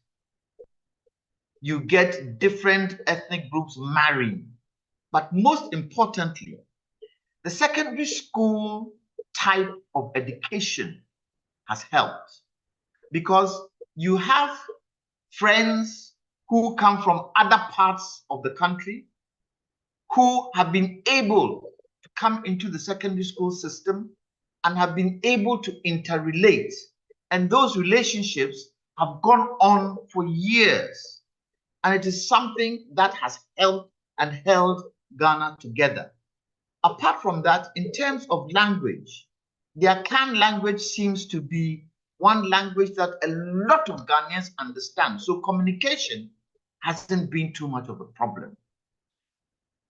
You get different ethnic groups marrying. But most importantly, the secondary school type of education has helped, because you have friends who come from other parts of the country who have been able to come into the secondary school system and have been able to interrelate. And those relationships have gone on for years. And it is something that has helped and held Ghana together. Apart from that, in terms of language, the Akan language seems to be one language that a lot of Ghanaians understand. So communication hasn't been too much of a problem.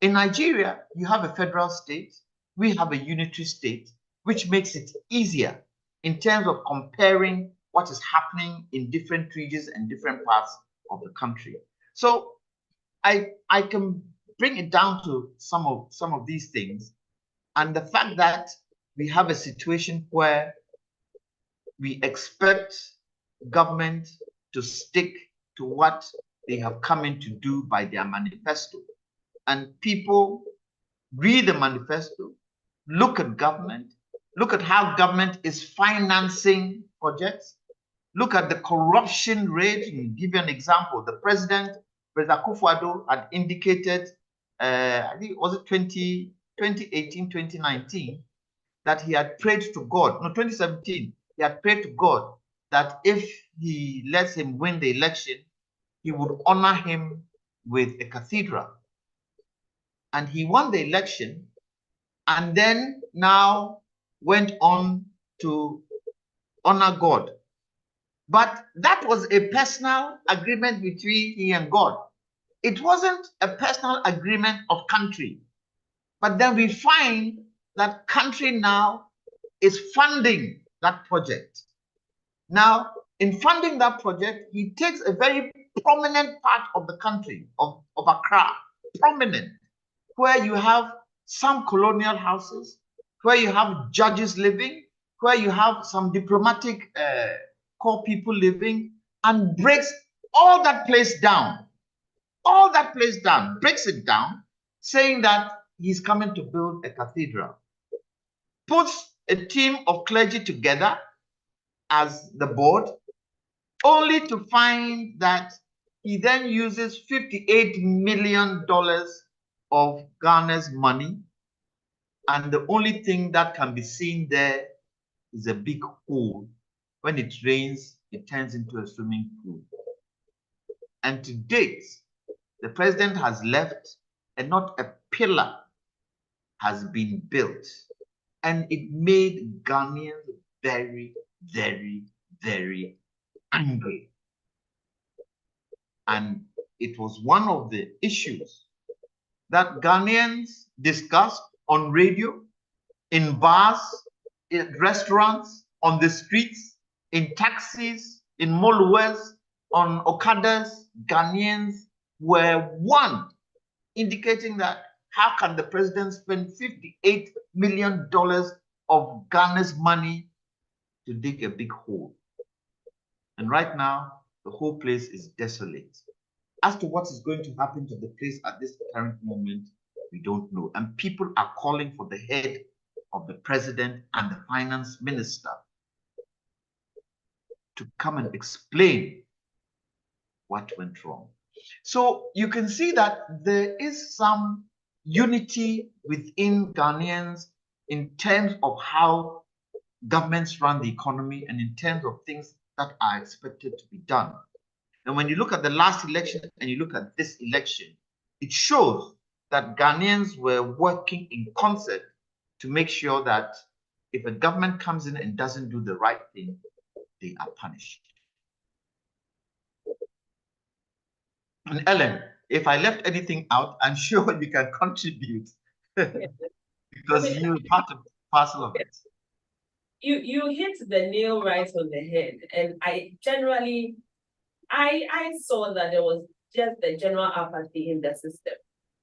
In Nigeria, you have a federal state, we have a unitary state, which makes it easier in terms of comparing what is happening in different regions and different parts of the country. So I can bring it down to some of these things, and the fact that we have a situation where we expect government to stick to what they have come in to do by their manifesto. And people read the manifesto, look at government, look at how government is financing projects, look at the corruption rate. I'll give you an example. The President akufo-addo, had indicated, I think, was it 2018, 2019, that he had prayed to God, no, 2017, he had prayed to God that if he lets him win the election, he would honor him with a cathedral. and he won the election, and then now went on to honor God. But that was a personal agreement between he and God. It wasn't a personal agreement of country. But then we find that country now is funding that project. Now, in funding that project, he takes a very prominent part of the country, of Accra, prominent, where you have some colonial houses, where you have judges living, where you have some diplomatic core people living, and breaks all that place down. All that place down, breaks it down, saying that he's coming to build a cathedral. Puts a team of clergy together as the board, only to find that he then uses $58 million of Ghana's money, and the only thing that can be seen there is a big hole. When it rains, it turns into a swimming pool. And to date, the president has left and not a pillar has been built. And it made Ghanaians very, very, very angry. And it was one of the issues that Ghanaians discussed on radio, in bars, in restaurants, on the streets, in taxis, in moluwas, on Okadas. Ghanaians were one, indicating that how can the president spend $58 million of Ghana's money to dig a big hole? And right now, the whole place is desolate. As to what is going to happen to the place at this current moment, we don't know. And people are calling for the head of the president and the finance minister to come and explain what went wrong. So you can see that there is some unity within Ghanaians in terms of how governments run the economy and in terms of things that are expected to be done. And when you look at the last election and you look at this election, it shows that Ghanaians were working in concert to make sure that if a government comes in and doesn't do the right thing, they are punished. And Ellen, if I left anything out, I'm sure you can contribute because you're part of parcel of it. You hit the nail right on the head, and I saw that there was just the general apathy in the system.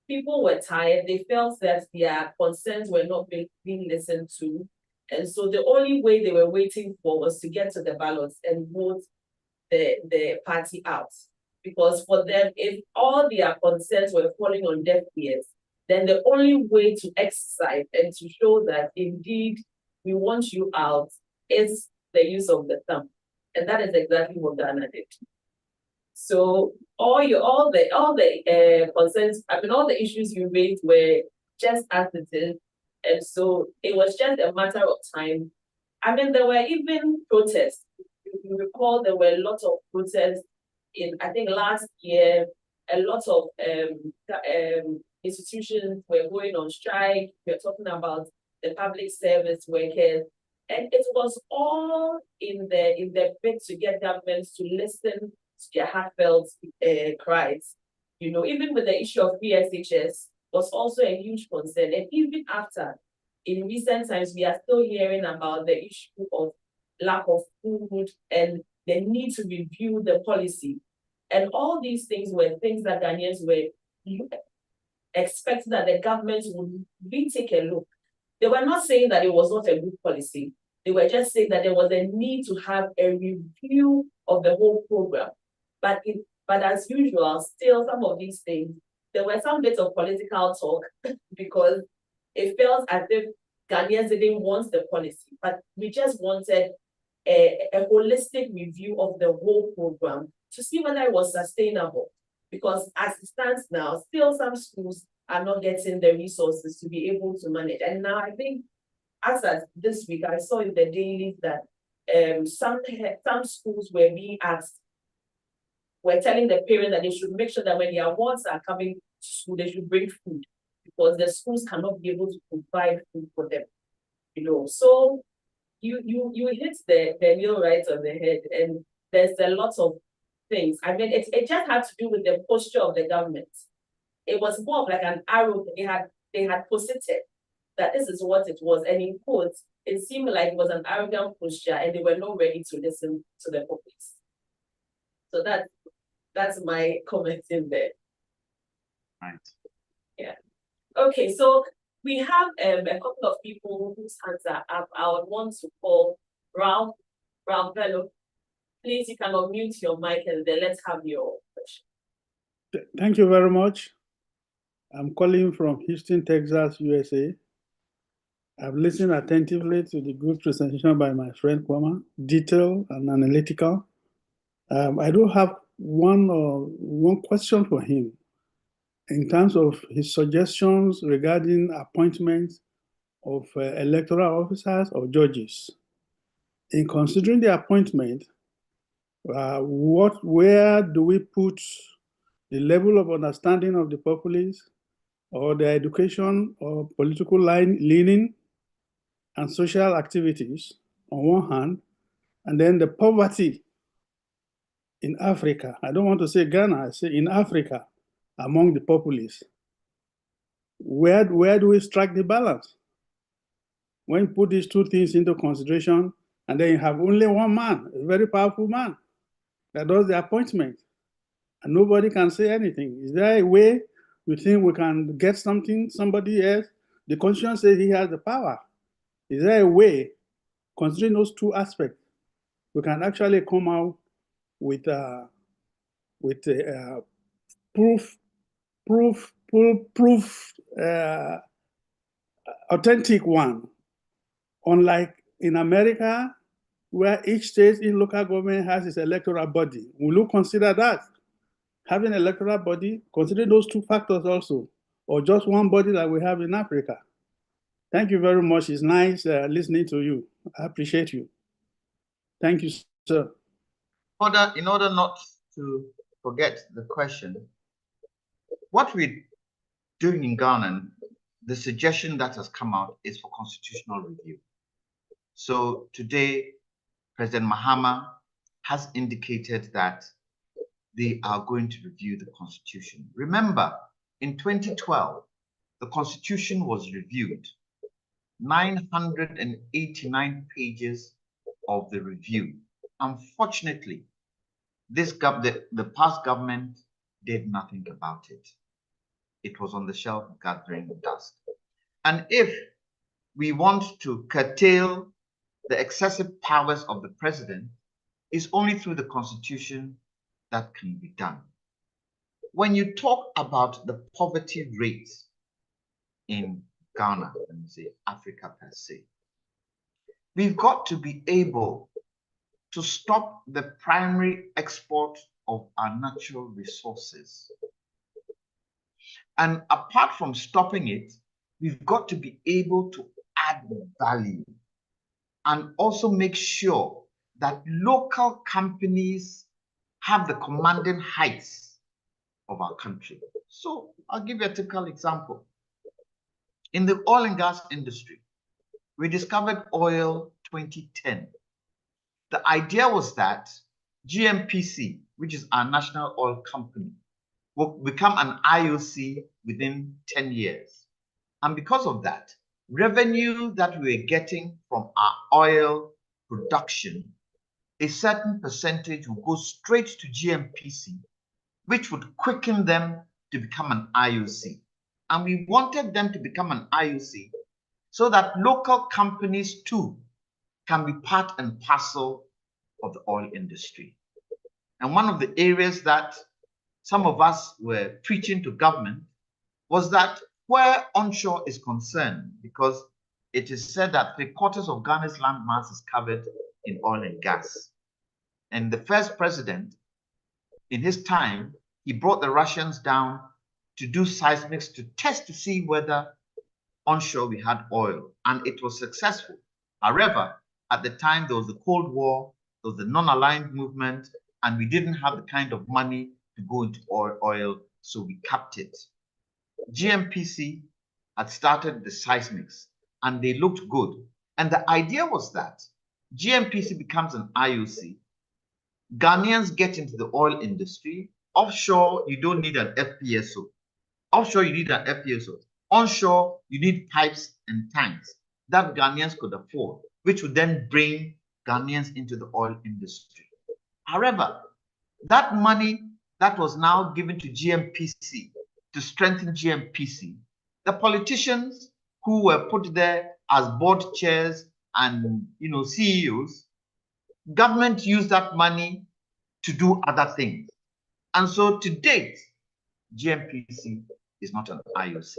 People were tired. They felt that their concerns were not being listened to, and so the only way they were waiting for was to get to the ballots and vote the party out. Because for them, if all their concerns were falling on deaf ears, then the only way to exercise and to show that indeed we want you out is the use of the thumb. And that is exactly what Ghana did. So all the concerns, all the issues you raised were just as it is. And so it was just a matter of time. There were even protests. If you recall, there were a lot of protests I think last year. A lot of institutions were going on strike. We're talking about the public service workers. And it was all in the bid to get governments to listen to their heartfelt cries. Even with the issue of PSHS was also a huge concern. And even after, in recent times, we are still hearing about the issue of lack of food and the need to review the policy. And all these things were things that Ghanaians were expecting that the government would retake a look. They were not saying that it was not a good policy. They were just saying that there was a need to have a review of the whole program. But as usual, still some of these things, there were some bits of political talk because it felt as if Ghanaians didn't want the policy, but we just wanted a holistic review of the whole program to see whether it was sustainable. Because as it stands now, still some schools are not getting the resources to be able to manage. And now I think, as of this week, I saw in the dailies that some schools were being asked, were telling the parents that they should make sure that when their wards are coming to school, they should bring food. because the schools cannot be able to provide food for them. So you hit the nail right on the head, and there's a lot of things. I mean, it just had to do with the posture of the government. It was more of like an arrow they had posited that this is what it was, and in quotes, it seemed like it was an arrogant posture, and they were not ready to listen to the populace. So that's my comment in there. Right. Yeah. Okay, so we have a couple of people whose hands are up. I would want to call Ralph Bello. Please, you can unmute your mic and then let's have your question. Thank you very much. I'm calling from Houston, Texas, USA. I've listened attentively to the good presentation by my friend Kwame, detailed and analytical. I do have one question for him in terms of his suggestions regarding appointments of electoral officers or judges. In considering the appointment, where do we put the level of understanding of the populace, or their education or political leaning and social activities on one hand, and then the poverty in Africa? I don't want to say Ghana, I say in Africa, among the populace. Where do we strike the balance? When you put these two things into consideration, and then you have only one man, a very powerful man, that does the appointment, and nobody can say anything. Is there a way you think we can get somebody else? The Constitution says he has the power. Is there a way, considering those two aspects, we can actually come out with a authentic one, unlike in America, where each state in local government has its electoral body? Will you consider that? Having an electoral body, consider those two factors also, or just one body that we have in Africa? Thank you very much. It's nice listening to you. I appreciate you. Thank you, sir. In order not to forget the question, what we're doing in Ghana, the suggestion that has come out is for constitutional review. So today, President Mahama has indicated that they are going to review the Constitution. Remember, in 2012, the Constitution was reviewed. 989 pages of the review. Unfortunately, the past government did nothing about it. It was on the shelf gathering dust. And if we want to curtail the excessive powers of the president, it's only through the Constitution that can be done. When you talk about the poverty rates in Ghana, and say Africa per se, we've got to be able to stop the primary export of our natural resources. And apart from stopping it, we've got to be able to add value and also make sure that local companies have the commanding heights of our country. So I'll give you a typical example. In the oil and gas industry, we discovered oil 2010. The idea was that GMPC, which is our national oil company, will become an IOC within 10 years. And because of that, revenue that we were getting from our oil production, a certain percentage will go straight to GMPC, which would quicken them to become an IOC. And we wanted them to become an IOC so that local companies too can be part and parcel of the oil industry. And one of the areas that some of us were preaching to government was that where onshore is concerned, because it is said that 3/4 of Ghana's landmass is covered in oil and gas. And the first president, in his time, he brought the Russians down to do seismics to test to see whether onshore we had oil, and it was successful. However, at the time there was the Cold War, there was the non-aligned movement, and we didn't have the kind of money to go into oil, so we capped it. GMPC had started the seismics, and they looked good. And the idea was that GNPC becomes an IOC. Ghanaians get into the oil industry. Offshore, you don't need an FPSO. Offshore, you need an FPSO. Onshore, you need pipes and tanks that Ghanaians could afford, which would then bring Ghanaians into the oil industry. However, that money that was now given to GNPC to strengthen GNPC, the politicians who were put there as board chairs and CEOs, government used that money to do other things. And so to date, GNPC is not an IOC.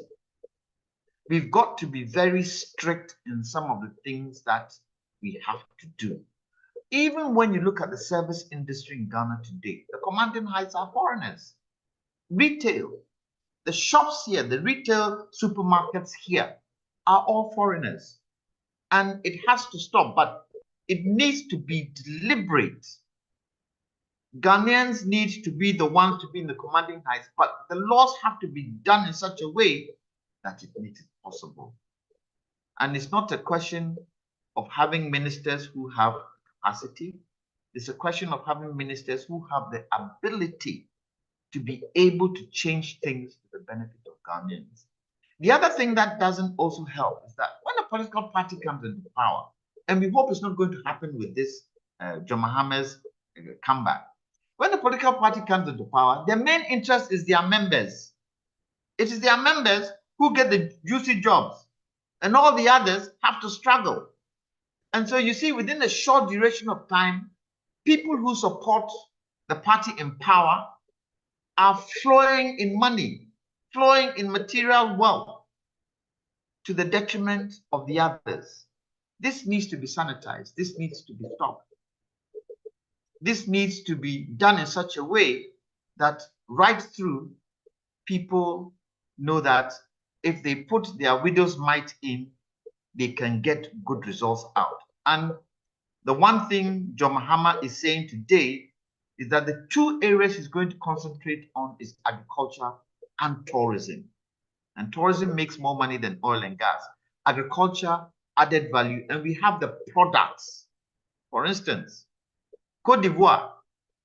We've got to be very strict in some of the things that we have to do. Even when you look at the service industry in Ghana today, the commanding heights are foreigners. Retail, the shops here, the retail supermarkets here are all foreigners. And it has to stop, but it needs to be deliberate. Ghanaians need to be the ones to be in the commanding heights, but the laws have to be done in such a way that it makes it possible. And it's not a question of having ministers who have capacity. It's a question of having ministers who have the ability to be able to change things to the benefit of Ghanaians. The other thing that doesn't also help is that when a political party comes into power, and we hope it's not going to happen with this John Mahama's comeback, when a political party comes into power, their main interest is their members. It is their members who get the juicy jobs, and all the others have to struggle. And so you see, within a short duration of time, people who support the party in power are flowing in money, flowing in material wealth to the detriment of the others. This needs to be sanitized. This needs to be stopped. This needs to be done in such a way that right through people know that if they put their widow's mite in, they can get good results out. And the one thing John Mahama is saying today is that the two areas he's going to concentrate on is agriculture and tourism. And tourism makes more money than oil and gas. Agriculture, added value, and we have the products. For instance, Côte d'Ivoire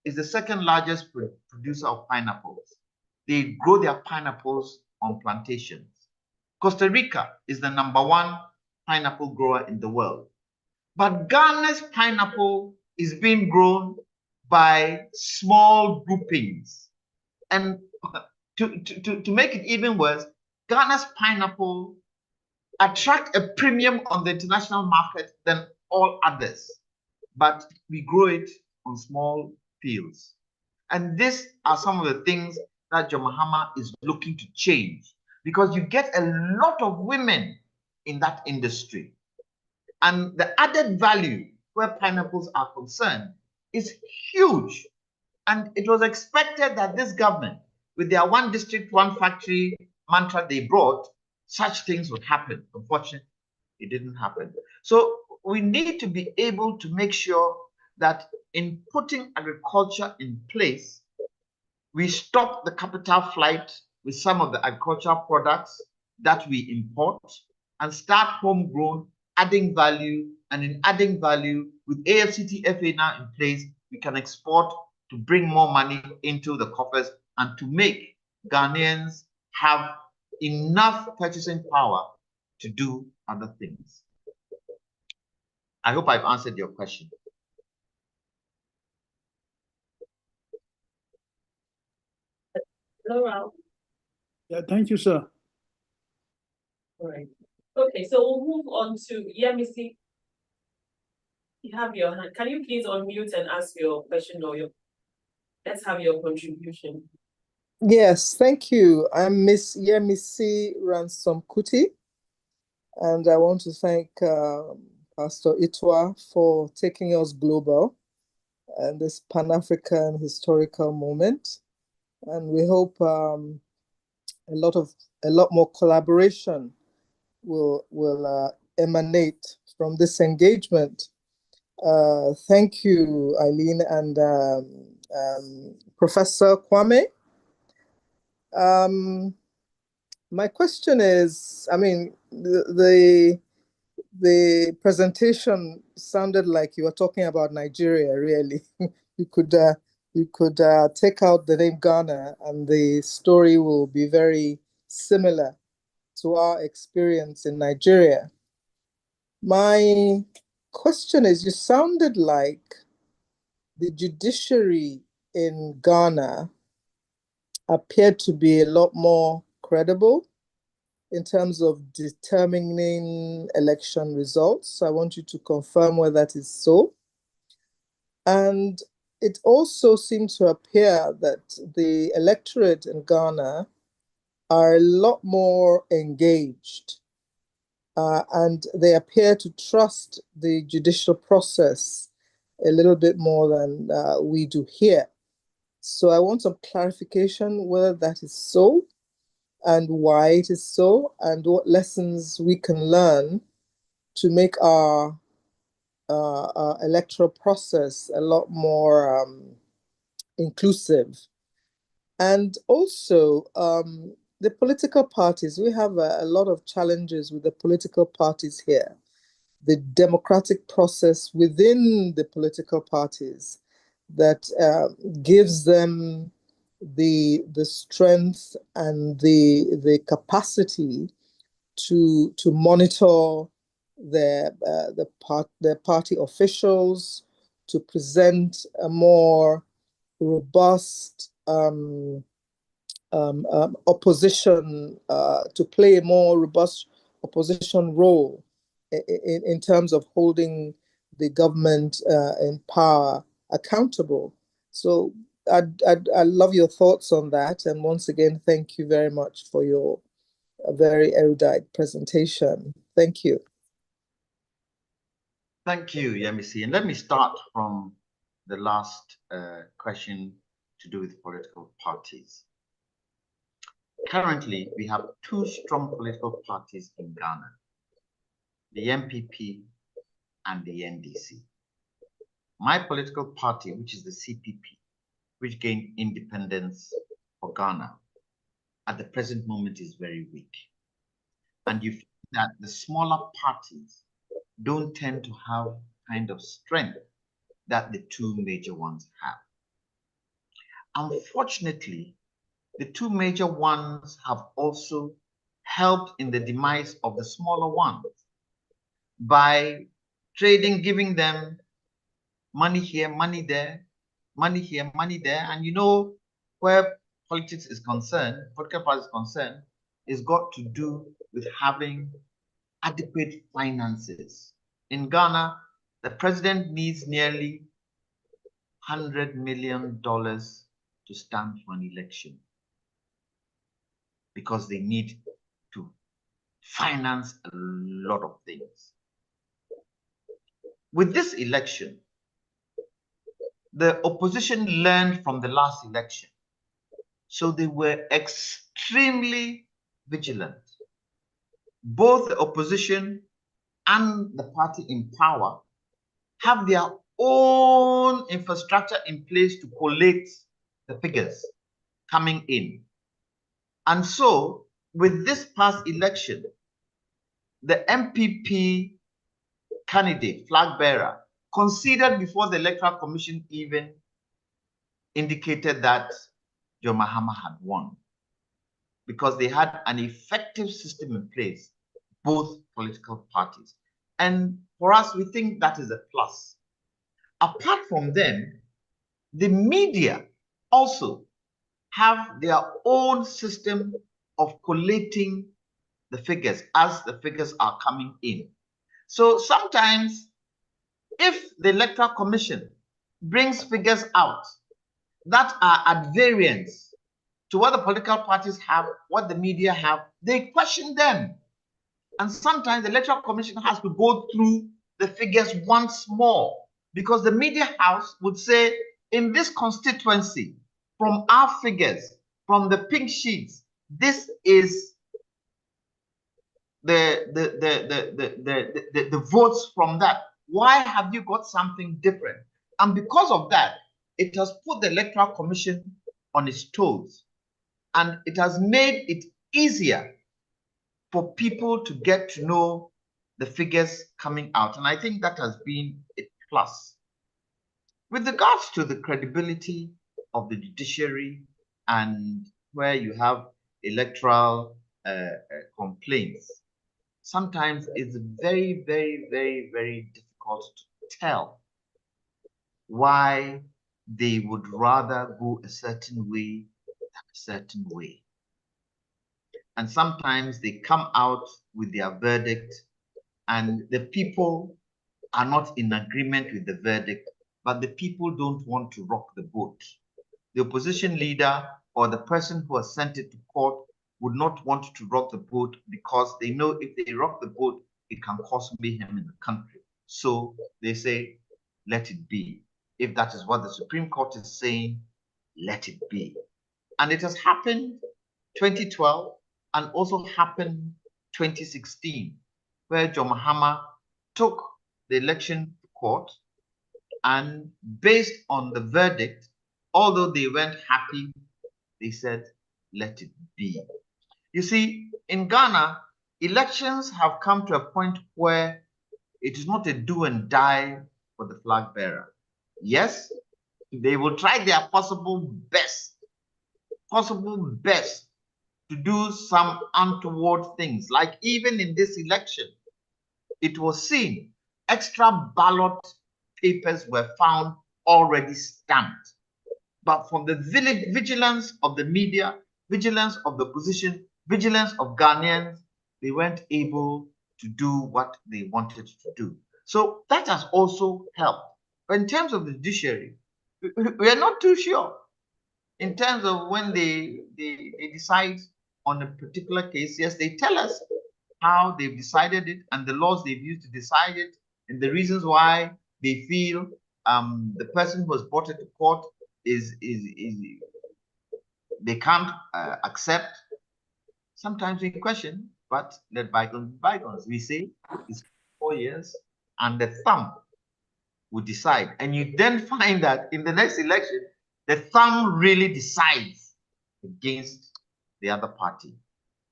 is the second largest producer of pineapples. They grow their pineapples on plantations. Costa Rica is the #1 pineapple grower in the world. But Ghana's pineapple is being grown by small groupings. And to make it even worse, Ghana's pineapple attract a premium on the international market than all others. But we grow it on small fields. And these are some of the things that John Mahama is looking to change, because you get a lot of women in that industry. And the added value where pineapples are concerned is huge. And it was expected that this government, with their one district, one factory mantra they brought, such things would happen. Unfortunately, it didn't happen. So we need to be able to make sure that in putting agriculture in place, we stop the capital flight with some of the agricultural products that we import and start homegrown, adding value. And in adding value, with AFCTFA now in place, we can export to bring more money into the coffers and to make Ghanaians have enough purchasing power to do other things. I hope I've answered your question. Laura. Yeah, thank you, sir. All right. Okay, so we'll move on to Yemisi. You have your hand. Can you please unmute and ask your question or let's have your contribution. Yes, thank you. I'm Miss Yemisi Ransom Kuti, and I want to thank Pastor Ituah for taking us global and this Pan-African historical moment. And we hope a lot more collaboration will emanate from this engagement. Thank you, Eileen and Professor Kwame. My question is, I mean, the presentation sounded like you were talking about Nigeria, really. You could take out the name Ghana and the story will be very similar to our experience in Nigeria. My question is, you sounded like the judiciary in Ghana appeared to be a lot more credible in terms of determining election results. I want you to confirm whether that is so. And it also seems to appear that the electorate in Ghana are a lot more engaged and they appear to trust the judicial process a little bit more than we do here. So I want some clarification whether that is so and why it is so and what lessons we can learn to make our electoral process a lot more inclusive. And also, the political parties, we have a lot of challenges with the political parties here. The democratic process within the political parties that gives them the strength and the capacity to monitor their party officials, to present a more robust opposition, to play a more robust opposition role in terms of holding the government in power accountable. So I love your thoughts on that. And once again, thank you very much for your very erudite presentation. Thank you. Thank you, Yemisi. And let me start from the last question to do with political parties. Currently, we have two strong political parties in Ghana, the MPP and the NDC. My political party, which is the CPP, which gained independence for Ghana, at the present moment is very weak. And you find that the smaller parties don't tend to have kind of strength that the two major ones have. Unfortunately, the two major ones have also helped in the demise of the smaller ones by trading, giving them money here, money there, money here, money there. And you know, where politics is concerned, political parties is concerned, is got to do with having adequate finances. In Ghana, the president needs nearly $100 million to stand for an election because they need to finance a lot of things. With this election, the opposition learned from the last election, so they were extremely vigilant. Both the opposition and the party in power have their own infrastructure in place to collate the figures coming in. And so, with this past election, the MPP candidate, flag bearer, conceded before the Electoral Commission even indicated that John Mahama had won, because they had an effective system in place, both political parties. And for us, we think that is a plus. Apart from them, the media also have their own system of collating the figures as the figures are coming in. So sometimes, if the Electoral Commission brings figures out that are at variance to what the political parties have, what the media have, they question them. And sometimes the Electoral Commission has to go through the figures once more, because the media house would say, in this constituency, from our figures, from the pink sheets, this is the votes from that. Why have you got something different? And because of that, it has put the Electoral Commission on its toes, and it has made it easier for people to get to know the figures coming out. And I think that has been a plus. With regards to the credibility of the judiciary and where you have electoral complaints, sometimes it's very, very, very, very difficult to tell why they would rather go a certain way than a certain way. And sometimes they come out with their verdict and the people are not in agreement with the verdict, but the people don't want to rock the boat. The opposition leader or the person who has sent it to court would not want to rock the boat because they know if they rock the boat, it can cause mayhem in the country. So they say, let it be. If that is what the Supreme Court is saying, let it be. And it has happened 2012 and also happened 2016, where John Mahama took the election to court, and based on the verdict, although they weren't happy, they said, let it be. You see, in Ghana, elections have come to a point where it is not a do and die for the flag bearer. Yes, they will try their possible best to do some untoward things. Like even in this election, it was seen extra ballot papers were found already stamped. But from the vigilance of the media, vigilance of the opposition, vigilance of Ghanaians, they weren't able to do what they wanted to do. So that has also helped. But in terms of the judiciary, we are not too sure. In terms of when they decide on a particular case, yes, they tell us how they've decided it and the laws they've used to decide it and the reasons why they feel the person who has brought it to court is they can't accept. Sometimes we question, but let bygones be bygones. We say it's 4 years and the thumb will decide. And you then find that in the next election, the thumb really decides against the other party.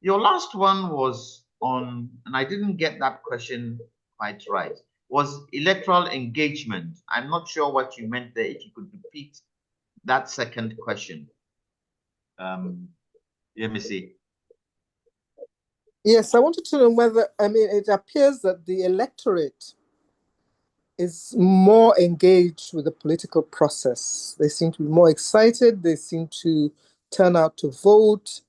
Your last one was on, and I didn't get that question quite right, was electoral engagement. I'm not sure what you meant there. If you could repeat that second question. Let me see. Yes, I wanted to know whether, I mean, it appears that the electorate is more engaged with the political process. They seem to be more excited. They seem to turn out to vote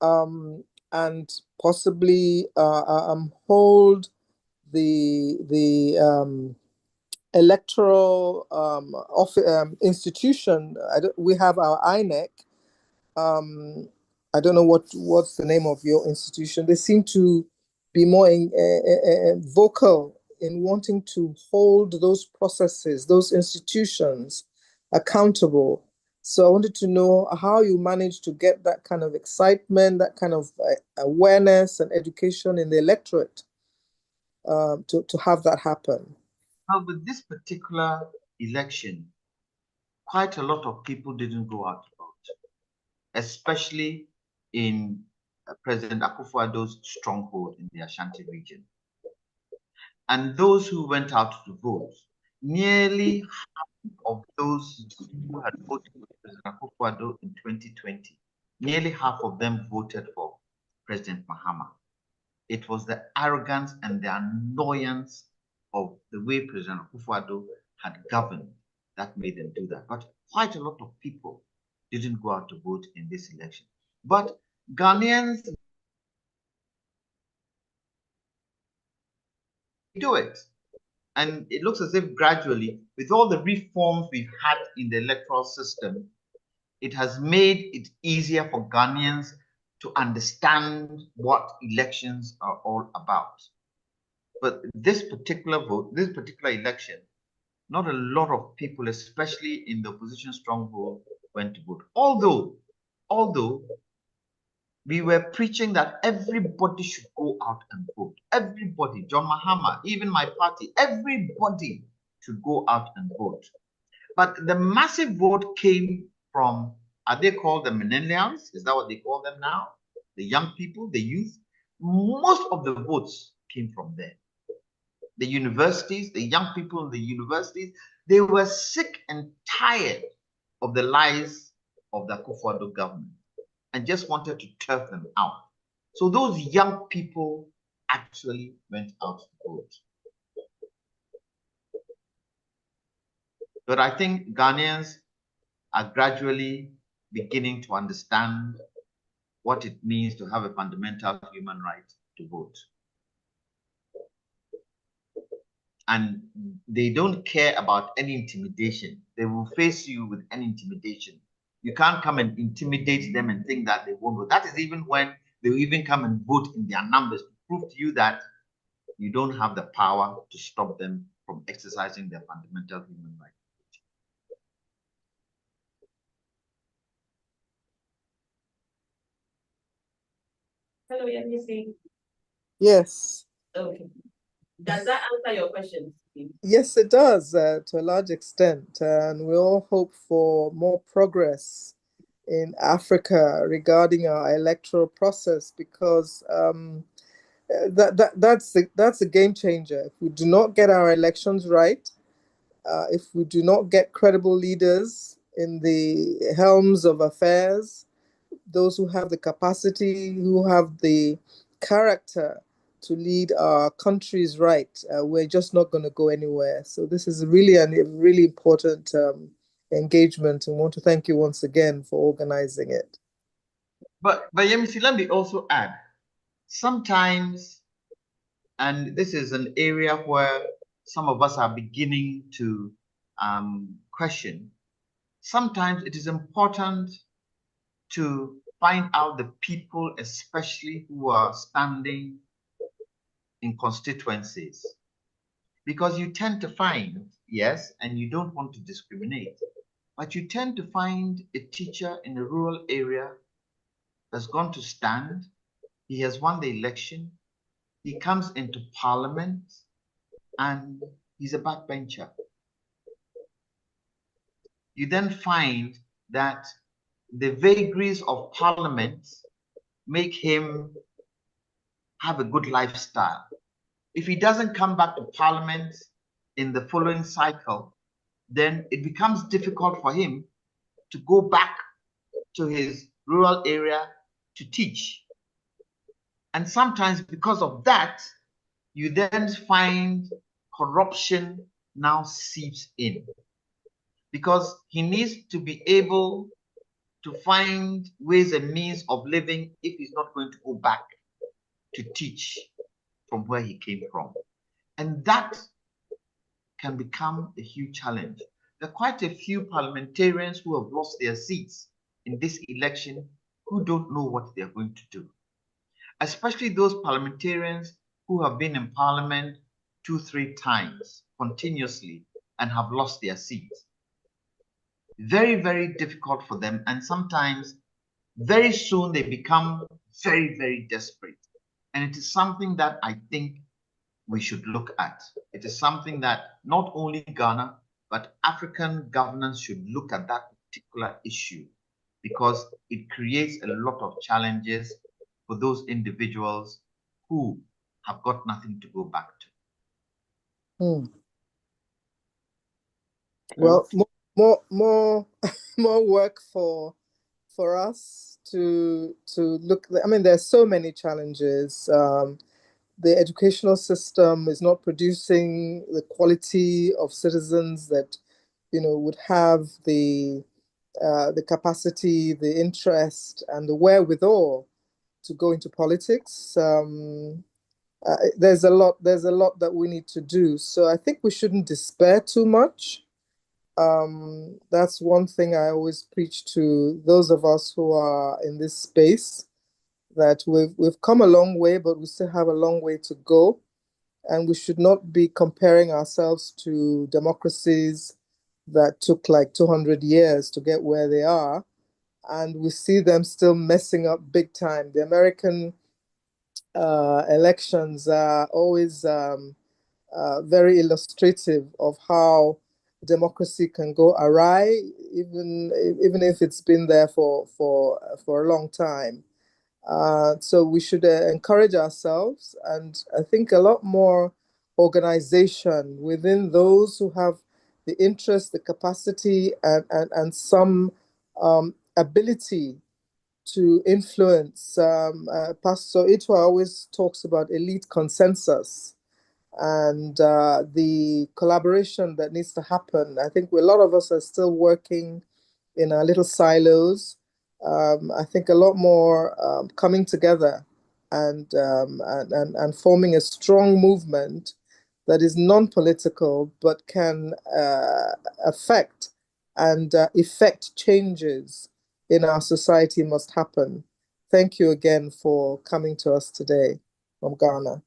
and possibly hold the electoral institution. We have our INEC. I don't know what's the name of your institution. They seem to be more vocal in wanting to hold those processes, those institutions accountable. So I wanted to know how you managed to get that kind of excitement, that kind of awareness and education in the electorate to have that happen. Now, with this particular election, quite a lot of people didn't go out to vote, especially in President Akufo-Addo's stronghold in the Ashanti region. And those who went out to vote, nearly half of those who had voted for President Akufo-Addo in 2020, nearly half of them voted for President Mahama. It was the arrogance and the annoyance of the way President Akufo-Addo had governed that made them do that. But quite a lot of people didn't go out to vote in this election. But Ghanaians do it. And it looks as if gradually, with all the reforms we've had in the electoral system, it has made it easier for Ghanaians to understand what elections are all about. But this particular vote, this particular election, not a lot of people, especially in the opposition stronghold, went to vote. Although we were preaching that everybody should go out and vote. Everybody, John Mahama, even my party, everybody should go out and vote. But the massive vote came from, are they called the millennials? Is that what they call them now? The young people, the youth. most of the votes came from there. The universities, the young people in the universities, they were sick and tired of the lies of the akufo-addo government and just wanted to turf them out. So those young people actually went out to vote. But I think Ghanaians are gradually beginning to understand what it means to have a fundamental human right to vote. And they don't care about any intimidation. They will face you with any intimidation. You can't come and intimidate them and think that they won't vote. That is even when they will even come and vote in their numbers to prove to you that you don't have the power to stop them from exercising their fundamental human right. Hello, Yemisi. Yes. Okay. Does that answer your question? Yes, it does, to a large extent. And we all hope for more progress in Africa regarding our electoral process, because that's a game changer. If we do not get our elections right, if we do not get credible leaders in the helms of affairs, those who have the capacity, who have the character to lead our countries right, we're just not going to go anywhere. So this is really a really important engagement, and want to thank you once again for organizing it. But Yemisi, let me also add, sometimes, and this is an area where some of us are beginning to question, sometimes it is important to find out the people, especially who are standing in constituencies, because you tend to find, yes, and you don't want to discriminate, but you tend to find a teacher in a rural area that's gone to stand, he has won the election, he comes into parliament, and he's a backbencher. You then find that the vagaries of parliament make him have a good lifestyle. If he doesn't come back to parliament in the following cycle, then it becomes difficult for him to go back to his rural area to teach. And sometimes because of that, you then find corruption now seeps in, because he needs to be able to find ways and means of living if he's not going to go back to teach from where he came from. And that can become a huge challenge. There are quite a few parliamentarians who have lost their seats in this election who don't know what they're going to do, especially those parliamentarians who have been in parliament 2-3 times continuously and have lost their seats. Very, very difficult for them, and sometimes very soon they become very, very desperate. And it is something that I think we should look at. It is something that not only Ghana, but African governance should look at that particular issue, because it creates a lot of challenges for those individuals who have got nothing to go back to. Well, more work for us to look. I mean, there's so many challenges. The educational system is not producing the quality of citizens that would have the capacity, the interest, and the wherewithal to go into politics. There's a lot that we need to do. So I think we shouldn't despair too much. That's one thing I always preach to those of us who are in this space, that we've come a long way, but we still have a long way to go. And we should not be comparing ourselves to democracies that took like 200 years to get where they are. And we see them still messing up big time. The American elections are always very illustrative of how democracy can go awry, even if it's been there for a long time. So we should encourage ourselves, and I think a lot more organization within those who have the interest, the capacity, and some ability to influence. Pastor Ituah always talks about elite consensus and the collaboration that needs to happen. I think a lot of us are still working in our little silos. I think a lot more coming together and forming a strong movement that is non-political but can affect and effect changes in our society must happen. Thank you again for coming to us today from Ghana.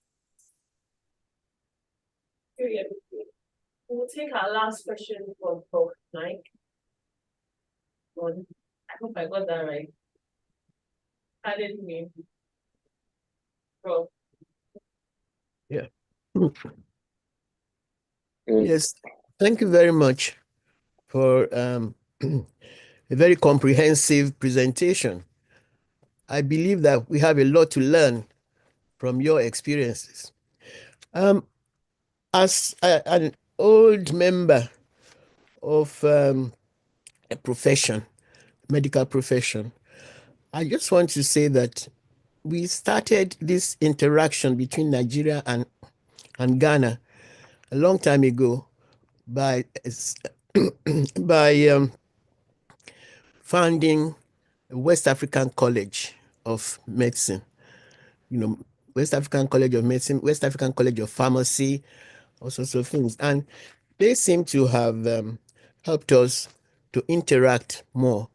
We'll take our last question from Prof. Mike. I hope I got that right. Pardon me. Prof. Yeah. Yes, thank you very much for a very comprehensive presentation. I believe that we have a lot to learn from your experiences. As an old member of a profession, medical profession, I just want to say that we started this interaction between Nigeria and Ghana a long time ago by founding West African College of Medicine. You know, West African College of Medicine, West African College of Pharmacy, all sorts of things. And they seem to have helped us to interact more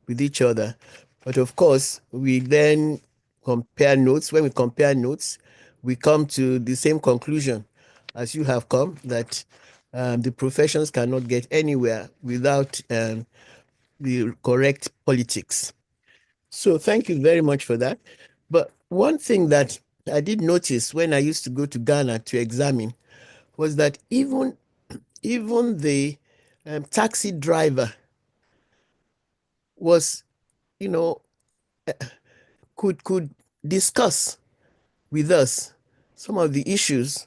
with each other. But of course, we then compare notes. When we compare notes, we come to the same conclusion as you have come, that the professions cannot get anywhere without the correct politics. So thank you very much for that. But one thing that I did notice when I used to go to Ghana to examine was that even the taxi driver was, you know, could discuss with us some of the issues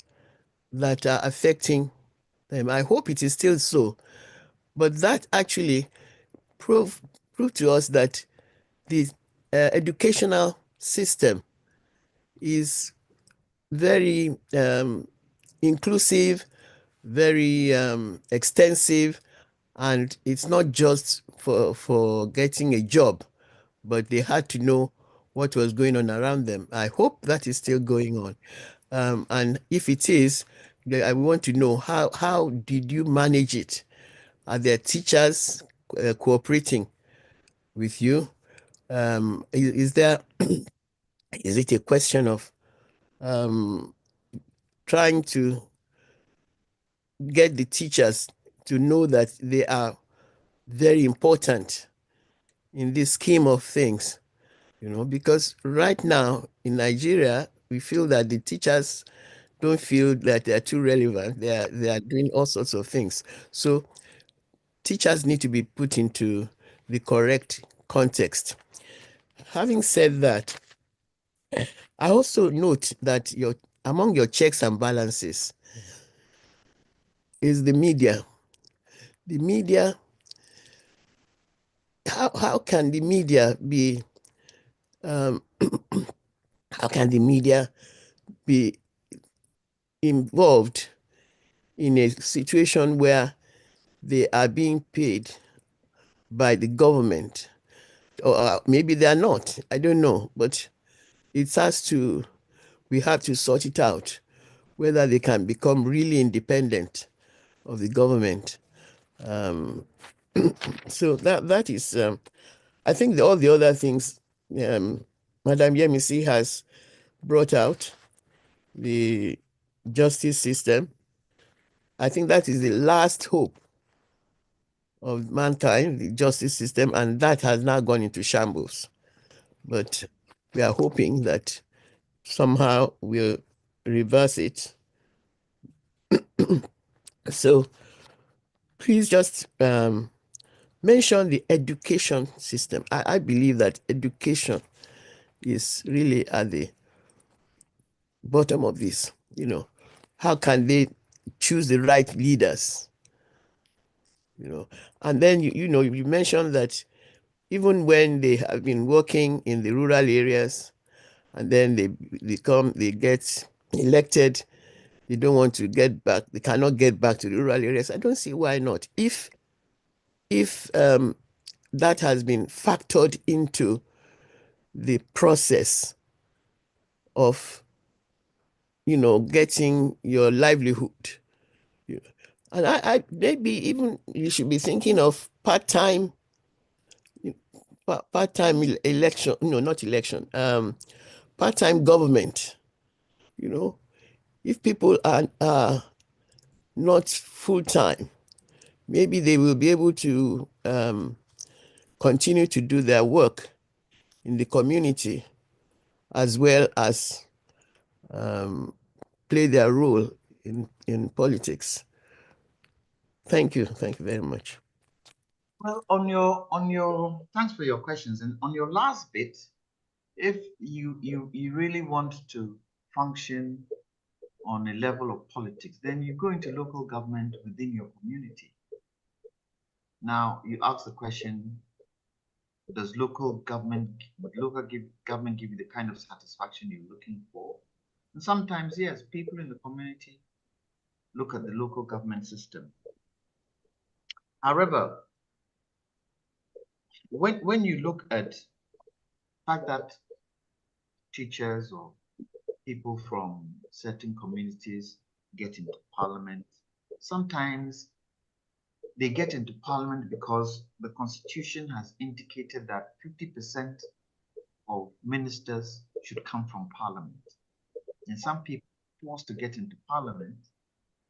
that are affecting them. I hope it is still so, but that actually proved to us that the educational system is very inclusive, very extensive, and it's not just for getting a job, but they had to know what was going on around them. I hope that is still going on. And if it is, I want to know how did you manage it? Are there teachers cooperating with you? Is it a question of trying to get the teachers to know that they are very important in this scheme of things? You know, because right now in Nigeria, we feel that the teachers don't feel that they are too relevant. They are doing all sorts of things. So teachers need to be put into the correct context. Having said that, I also note that among your checks and balances is the media. The media, how can the media be how can the media be involved in a situation where they are being paid by the government? Or maybe they are not, I don't know, but we have to sort it out, whether they can become really independent of the government. So that is, I think all the other things Madam Yemisi has brought out, the justice system, I think that is the last hope of mankind, the justice system, and that has now gone into shambles. But we are hoping that somehow we'll reverse it. So please just mention the education system. I believe that education is really at the bottom of this. You know, how can they choose the right leaders? You know, and then you mentioned that even when they have been working in the rural areas, and then they get elected, they don't want to get back. They cannot get back to the rural areas. I don't see why not. If that has been factored into the process of getting your livelihood, and I maybe even you should be thinking of part-time election, no, not election, part-time government. If people are not full-time, maybe they will be able to continue to do their work in the community as well as play their role in politics. Thank you very much. Well, thanks for your questions. And on your last bit, if you really want to function on a level of politics, then you go into local government within your community. Now, you ask the question, does local government give you the kind of satisfaction you're looking for? And sometimes, yes, people in the community look at the local government system. However, when you look at the fact that teachers or people from certain communities get into parliament, sometimes they get into parliament because the constitution has indicated that 50% of ministers should come from parliament. And some people forced to get into parliament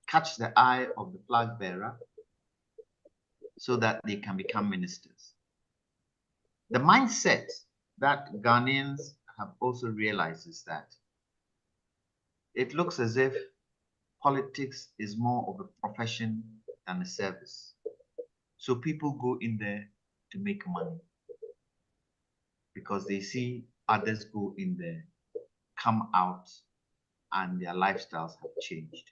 catch the eye of the flag bearer so that they can become ministers. The mindset that Ghanaians have also realized is that it looks as if politics is more of a profession than a service. So people go in there to make money because they see others go in there, come out, and their lifestyles have changed.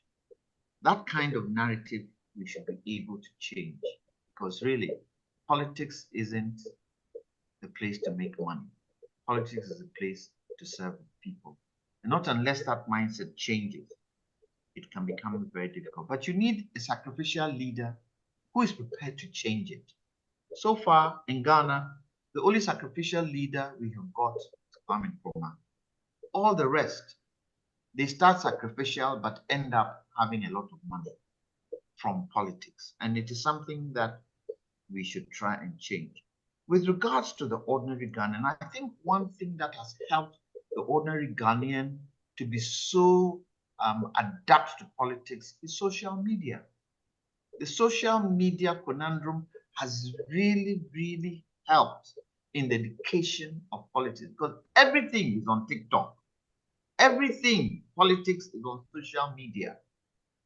That kind of narrative we should be able to change, because really, politics isn't the place to make money. Politics is a place to serve people. And not unless that mindset changes, it can become very difficult. But you need a sacrificial leader who is prepared to change it. So far in Ghana, the only sacrificial leader we have got is Kwame. All the rest, they start sacrificial but end up having a lot of money from politics. And it is something that we should try and change. With regards to the ordinary Ghanaian, I think one thing that has helped the ordinary Ghanaian to be so adapt to politics is social media. The social media conundrum has really, really helped in the education of politics, because everything is on TikTok. Everything politics is on social media.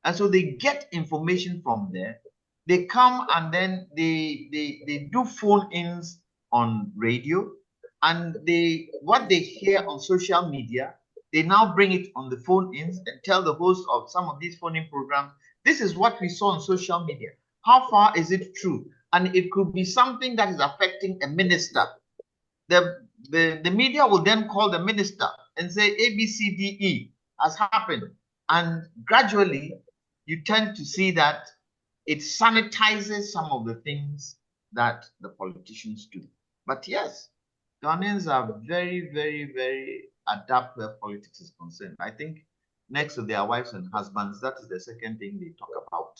And so they get information from there. They come and then they do phone-ins on radio, and what they hear on social media, they now bring it on the phone-ins and tell the host of some of these phone-in programs, this is what we saw on social media. How far is it true? And it could be something that is affecting a minister. The media will then call the minister and say A, B, C, D, E has happened. And gradually, you tend to see that it sanitizes some of the things that the politicians do. But yes, Ghanaians are very, very, very adept where politics is concerned. I think next to their wives and husbands, that is the second thing they talk about,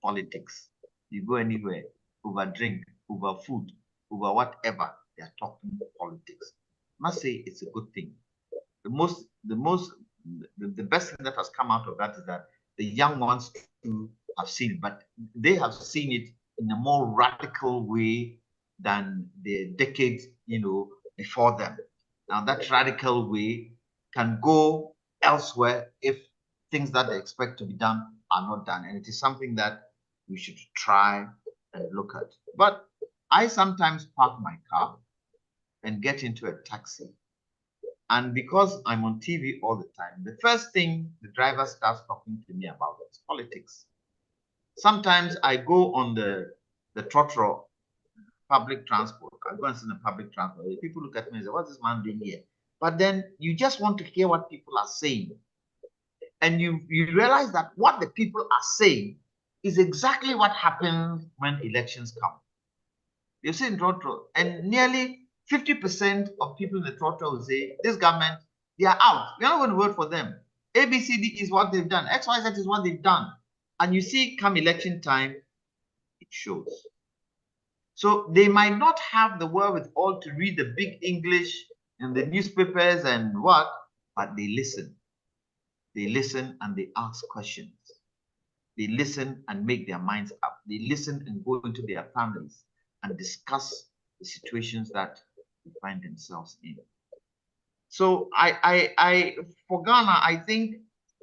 politics. You go anywhere, over drink, over food, over whatever, they are talking politics. I must say it's a good thing. The best thing that has come out of that is that the young ones too have seen it, but they have seen it in a more radical way than the decades, before them. Now that radical way can go elsewhere if things that they expect to be done are not done, and it is something that we should try and look at. But I sometimes park my car and get into a taxi And because I'm on TV all the time, the first thing the driver starts talking to me about is politics. Sometimes I go on the trotro public transport. I go and sit in the public transport. People look at me and say, what's this man doing here? But then you just want to hear what people are saying. And you realize that what the people are saying is exactly what happens when elections come. You see in trotro, and nearly 50% of people in the trotro will say, this government, they are out. We're not going to vote for them. ABCD is what they've done. XYZ is what they've done. And you see, come election time, it shows. So they might not have the wherewithal to read the big English in the newspapers and what, but they listen. They listen and they ask questions. They listen and make their minds up. They listen and go into their families and discuss the situations that they find themselves in. So for Ghana, I think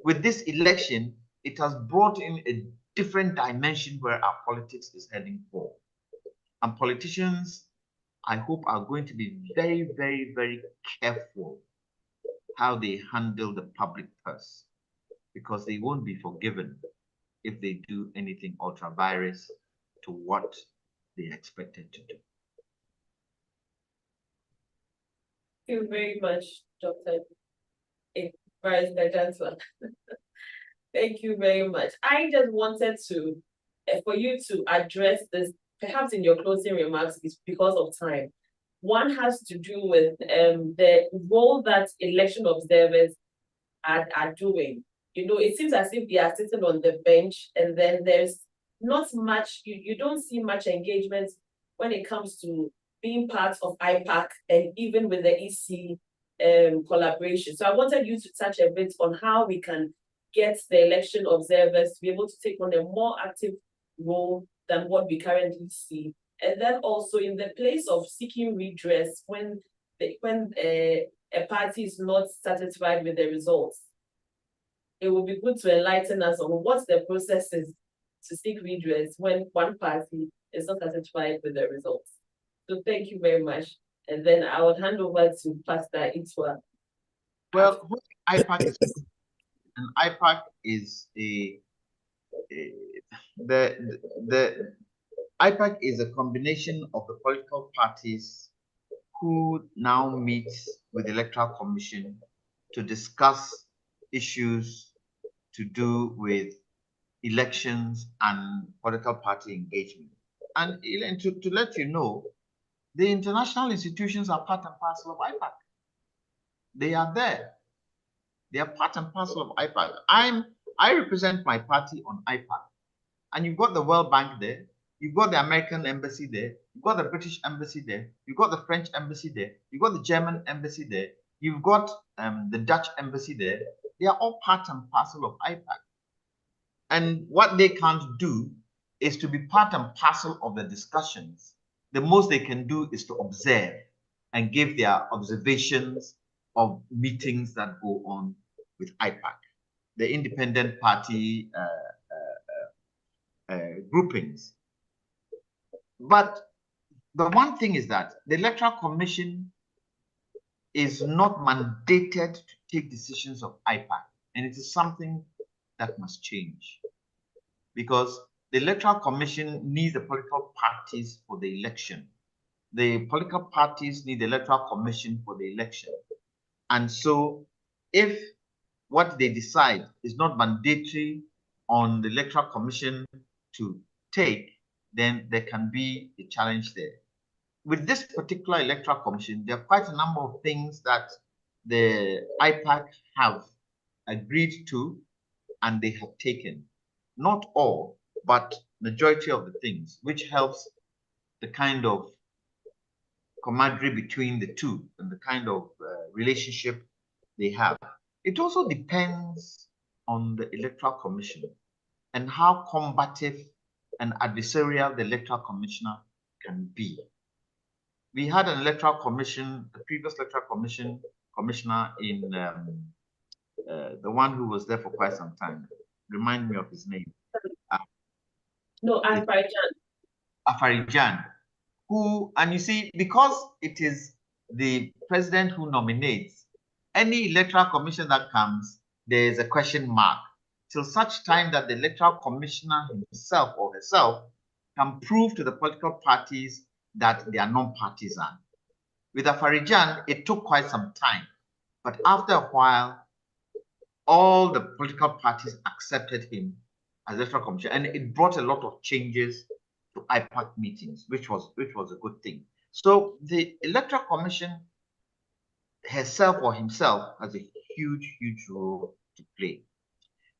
with this election, it has brought in a different dimension where our politics is heading for. And politicians, I hope, are going to be very, very, very careful how they handle the public purse, because they won't be forgiven if they do anything ultra-virus to what they expected to do. Thank you very much, Dr. Jantuah. Thank you very much. I just wanted to, for you to address this, perhaps in your closing remarks, because of time. One has to do with the role that election observers are doing. You know, it seems as if they are sitting on the bench, and then there's not much, you don't see much engagement when it comes to being part of IPAC and even with the EC collaboration. So I wanted you to touch a bit on how we can get the election observers to be able to take on a more active role than what we currently see. And then also in the place of seeking redress when a party is not satisfied with the results. It would be good to enlighten us on what the process is to seek redress when one party is not satisfied with the results. So thank you very much. And then I will hand over to Pastor Ituah. Well, IPAC is, and IPAC is the IPAC is a combination of the political parties who now meet with the Electoral Commission to discuss issues to do with elections and political party engagement. And to let you know, the international institutions are part and parcel of IPAC. They are there. They are part and parcel of IPAC. I represent my party on IPAC. And you've got the World Bank there, you've got the American embassy there, you've got the British embassy there, you've got the French embassy there, you've got the German embassy there, you've got the Dutch embassy there. They are all part and parcel of IPAC. And what they can't do is to be part and parcel of the discussions. The most they can do is to observe and give their observations of meetings that go on with IPAC, the independent party groupings. But the one thing is that the Electoral Commission is not mandated to take decisions of IPAC, and it is something that must change, because the Electoral Commission needs the political parties for the election. The political parties need the Electoral Commission for the election. And so if what they decide is not mandatory on the Electoral Commission to take, then there can be a challenge there. With this particular Electoral Commission, there are quite a number of things that the IPAC have agreed to and they have taken. Not all, but majority of the things, which helps the kind of camaraderie between the two and the kind of relationship they have. It also depends on the Electoral Commission and how combative and adversarial the Electoral Commissioner can be. We had an Electoral Commission, the previous Electoral Commissioner in the one who was there for quite some time. Remind me of his name. No, Afarijan, who, and you see, because it is the president who nominates, any electoral commission that comes, there is a question mark till such time that the electoral commissioner himself or herself can prove to the political parties that they are non-partisan. With Afarijan, it took quite some time, but after a while, all the political parties accepted him as electoral commissioner, and it brought a lot of changes to IPAC meetings, which was a good thing. So the electoral commission herself or himself has a huge role to play.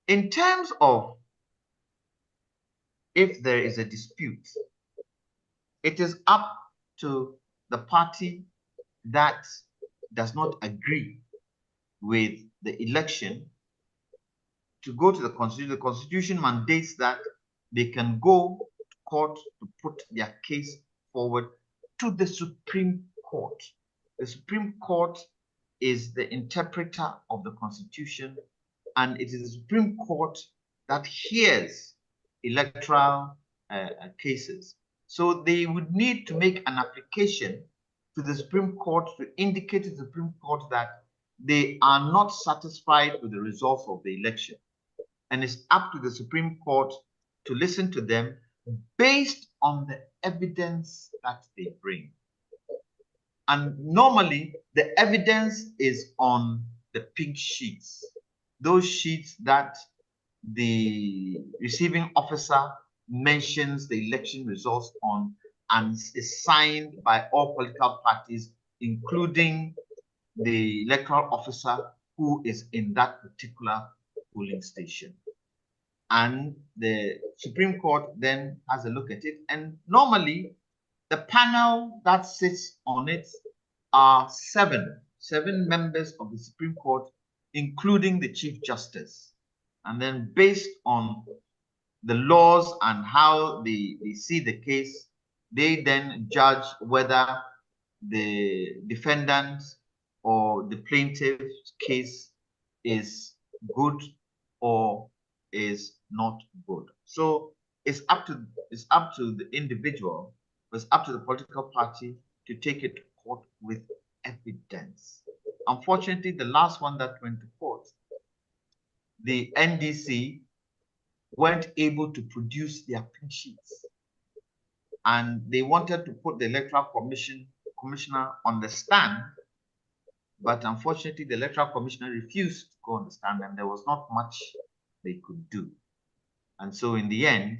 In terms of if there is a dispute, it is up to the party that does not agree with the election to go to the Constitution. The Constitution mandates that they can go to court to put their case forward to the Supreme Court. The Supreme Court is the interpreter of the Constitution, and it is the Supreme Court that hears electoral cases. So they would need to make an application to the Supreme Court to indicate to the Supreme Court that they are not satisfied with the results of the election. And it's up to the Supreme Court to listen to them based on the evidence that they bring. And normally, the evidence is on the pink sheets, those sheets that the receiving officer mentions the election results on and is signed by all political parties, including the electoral officer who is in that particular polling station. And the Supreme Court then has a look at it. And normally, the panel that sits on it are seven members of the Supreme Court, including the Chief Justice. And then based on the laws and how they see the case, they then judge whether the defendant or the plaintiff's case is good or is not good. So it's up to the individual, it's up to the political party to take it to court with evidence. Unfortunately, the last one that went to court, the NDC weren't able to produce their pink sheets, and they wanted to put the electoral commissioner on the stand, but unfortunately the electoral commissioner refused to go on the stand, and there was not much they could do. And so in the end,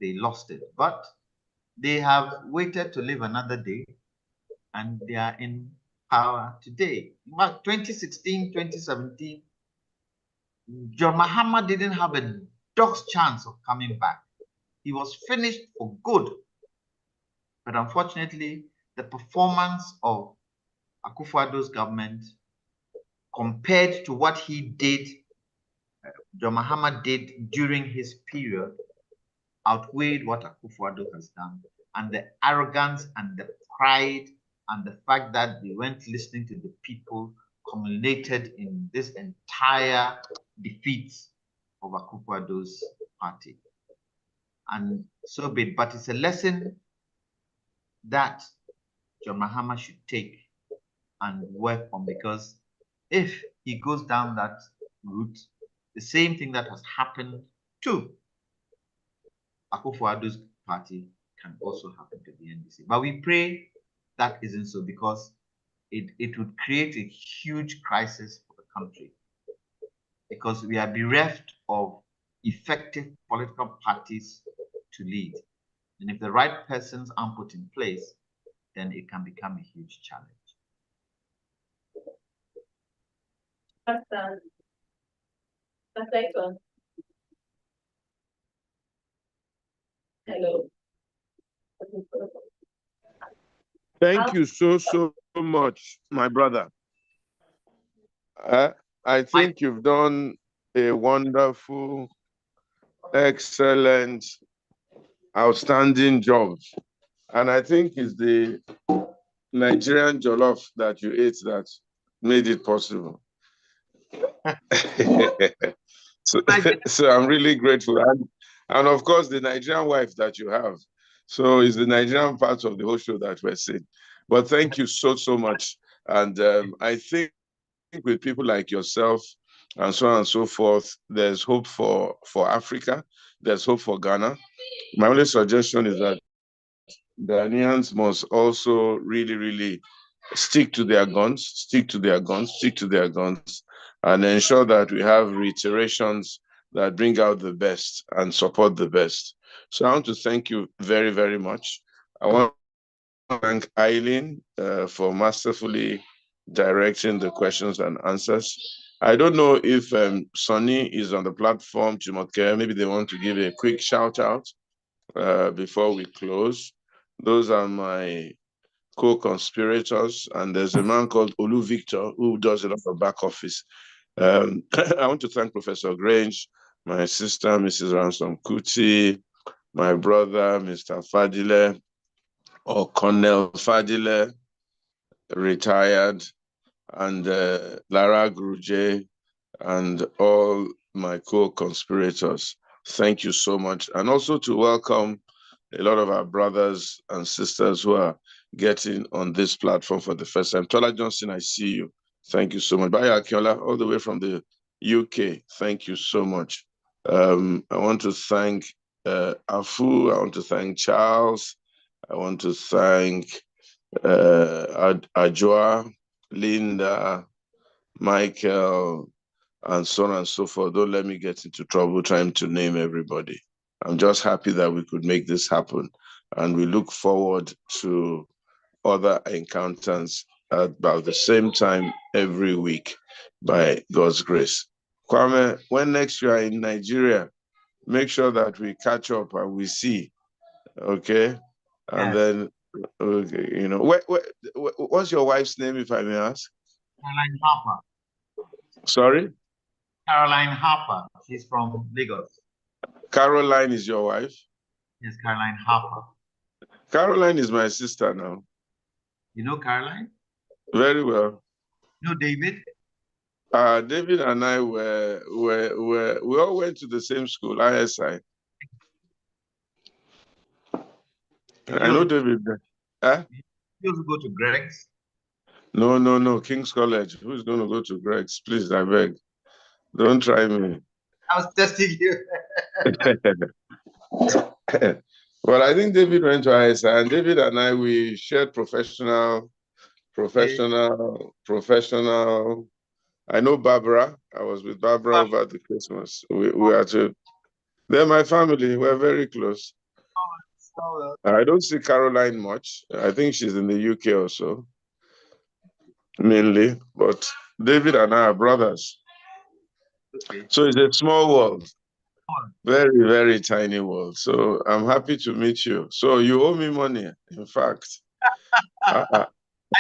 they lost it. But they have waited to live another day, and they are in power today. About 2016, 2017, John Mahama didn't have a dog's chance of coming back. He was finished for good. But unfortunately, the performance of akufo-addo's government compared to what he did, John Mahama did during his period, outweighed what akufo-addo has done. And the arrogance and the pride and the fact that they weren't listening to the people culminated in this entire defeat of akufo-addo's party. And so be it. But it's a lesson that John Mahama should take and work on, because if he goes down that route, the same thing that has happened to akufo-addo's party can also happen to the NDC. But we pray that isn't so, because it would create a huge crisis for the country, because we are bereft of effective political parties to lead. And if the right persons aren't put in place, then it can become a huge challenge. Hello. Thank you so much, my brother. I think you've done a wonderful, excellent, outstanding job. And I think it's the Nigerian jollof that you ate that made it possible. So I'm really grateful. And of course, the Nigerian wife that you have. So it's the Nigerian part of the whole show that we're seeing. But thank you so much. And I think with people like yourself and so on and so forth, there's hope for Africa. There's hope for Ghana. My only suggestion is that Ghanaians must also really, really stick to their guns, and ensure that we have reiterations that bring out the best and support the best. So I want to thank you very, very much. I want to thank Eileen for masterfully directing the questions and answers. I don't know if Sonny is on the platform, Jumoke. Maybe they want to give a quick shout out before we close. Those are my co-conspirators, and there's a man called Olu Victor who does a lot of back office. I want to thank Professor Grange, my sister, Mrs. Ransom Kuti, my brother, Mr. Fadile, or Colonel Fadile, retired, and Lara Gruje, and all my co-conspirators. Thank you so much. And also to welcome a lot of our brothers and sisters who are getting on this platform for the first time. Tola Johnson, I see you. Thank you so much. Baya Akiola, all the way from the UK. Thank you so much. I want to thank Afu. I want to thank Charles. I want to thank Ajwa, Linda, Michael, and so on and so forth. Don't let me get into trouble trying to name everybody. I'm just happy that we could make this happen. And we look forward to other encounters at about the same time every week by God's grace. Kwame, when next you are in Nigeria, make sure that we catch up and we see, okay? And then, okay, you know, what's your wife's name, if I may ask? Caroline Harper. Sorry? Caroline Harper. She's from Lagos. Caroline is your wife? Yes, Caroline Harper. Caroline is my sister now. You know Caroline? Very well. You know David? David and I we all went to the same school, ISI. I know David. Huh? You also go to Greg's? No, King's College. Who's going to go to Greg's? Please, I beg. Don't try me. I was testing you. Well, I think David went to ISI, and David and I, we shared professional. I know Barbara. I was with Barbara over the Christmas. We are to. They're my family. We're very close. I don't see Caroline much. I think she's in the UK also, mainly. But David and I are brothers. Okay. So it's a small world. Very, very tiny world. So I'm happy to meet you. So you owe me money, in fact. I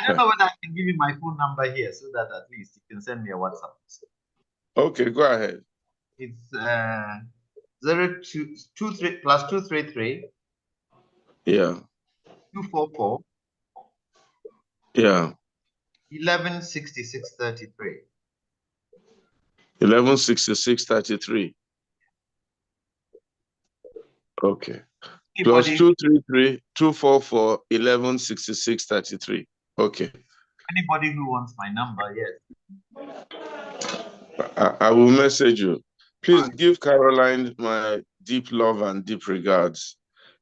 don't know whether I can give you my phone number here so that at least you can send me a WhatsApp. Okay, go ahead. It's 0223 plus 233. Yeah. 244. Yeah. 116633. 116633. Okay. Plus 233 244 116633. Okay. Anybody who wants my number, yes. I will message you. Please give Caroline my deep love and deep regards.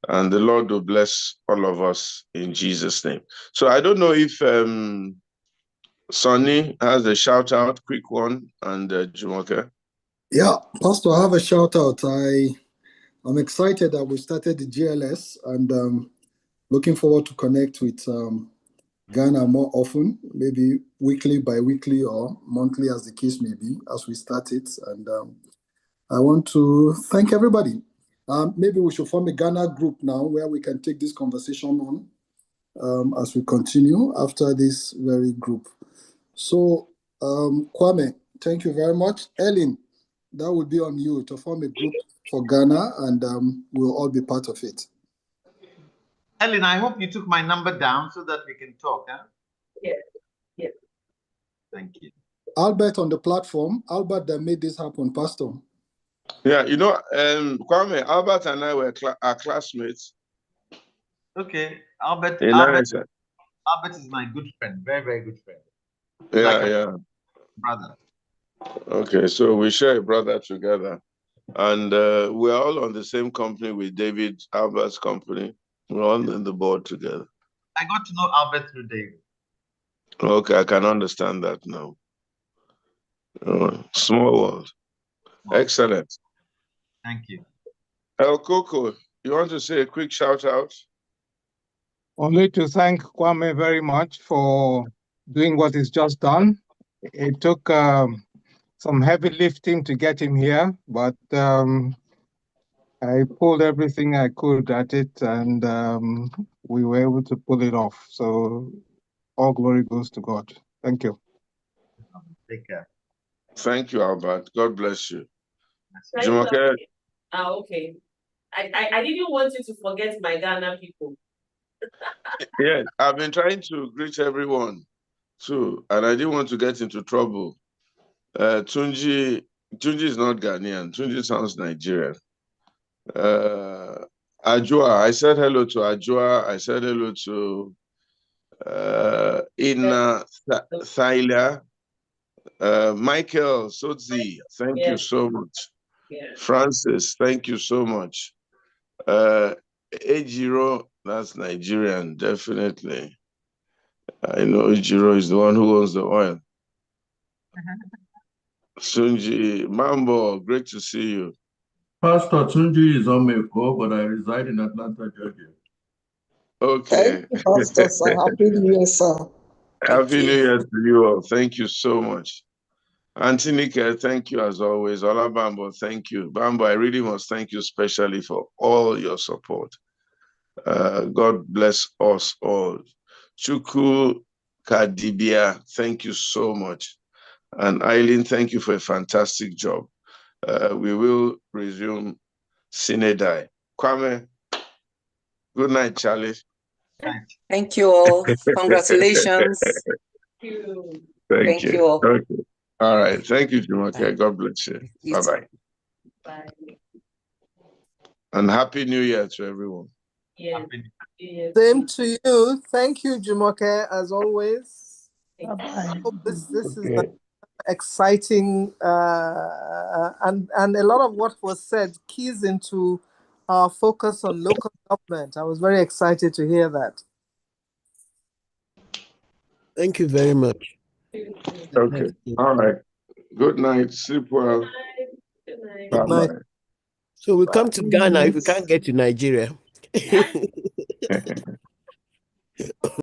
And the Lord will bless all of us in Jesus' name. So I don't know if Sonny has a shout out, quick one, and Jumoke. Yeah, Pastor, I have a shout out. I'm excited that we started the GLS and looking forward to connect with Ghana more often, maybe weekly, bi-weekly, or monthly, as the case may be, as we start it. And I want to thank everybody. Maybe we should form a Ghana group now where we can take this conversation on as we continue after this very group. So, Kwame, thank you very much. Eileen, that would be on you to form a group for Ghana, and we'll all be part of it. Eileen, I hope you took my number down so that we can talk, huh? Yeah. Thank you. Albert on the platform. Albert that made this happen, Pastor. Yeah, you know, Kwame, Albert and I were our classmates. Okay, Albert is my good friend, very, very good friend. Yeah. brother. Okay, so we share a brother together. And we're all on the same company with David Albert's company. We're all in the board together. I got to know Albert through David. Okay, I can understand that now. Small world. Well, Excellent. thank you. El Coco, you want to say a quick shout out? Only to thank Kwame very much for doing what he's just done. It took some heavy lifting to get him here, but I pulled everything I could at it, and we were able to pull it off. So all glory goes to God. Thank you. Take care. Thank you, Albert. God bless you. Jumoke. Okay. I didn't want you to forget my Ghana people. Yeah, I've been trying to greet everyone too, and I didn't want to get into trouble. Tunji is not Ghanaian. Tunji sounds Nigerian. Ajua, I said hello to Ajua. I said hello to Ina Thaila. Michael Sotzi, thank you so much. Yeah. Francis, thank you so much. Ejiro, that's Nigerian, definitely. I know Ejiro is the one who owns the oil. Sunji, Mambo, great to see you. Pastor Tunji is on my call, but I reside in Atlanta, Georgia. Okay. Thank you, Pastor, sir. Happy New Year, sir. Happy New Year to you all. Thank you so much. Auntie Nika, thank you as always. Ola Bambo, thank you. Bambo, I really must thank you specially for all your support. God bless us all. Chuku Kadibia, thank you so much. And Eileen, thank you for a fantastic job. We will resume Sinedai. Kwame, good night, Charlie. Thank you all. Congratulations. Thank you. all. Okay. All right. Thank you, Jumoke. God bless you. Bye-bye. Bye. And Happy New Year to everyone. Yeah. Same to you. Thank you, Jumoke, as always. Bye-bye. This is exciting, and a lot of what was said keys into our focus on local government. I was very excited to hear that. Thank you very much. Okay. All right. Good night. Sleep well. Good night. Bye-bye. So we come to Ghana if we can't get to Nigeria.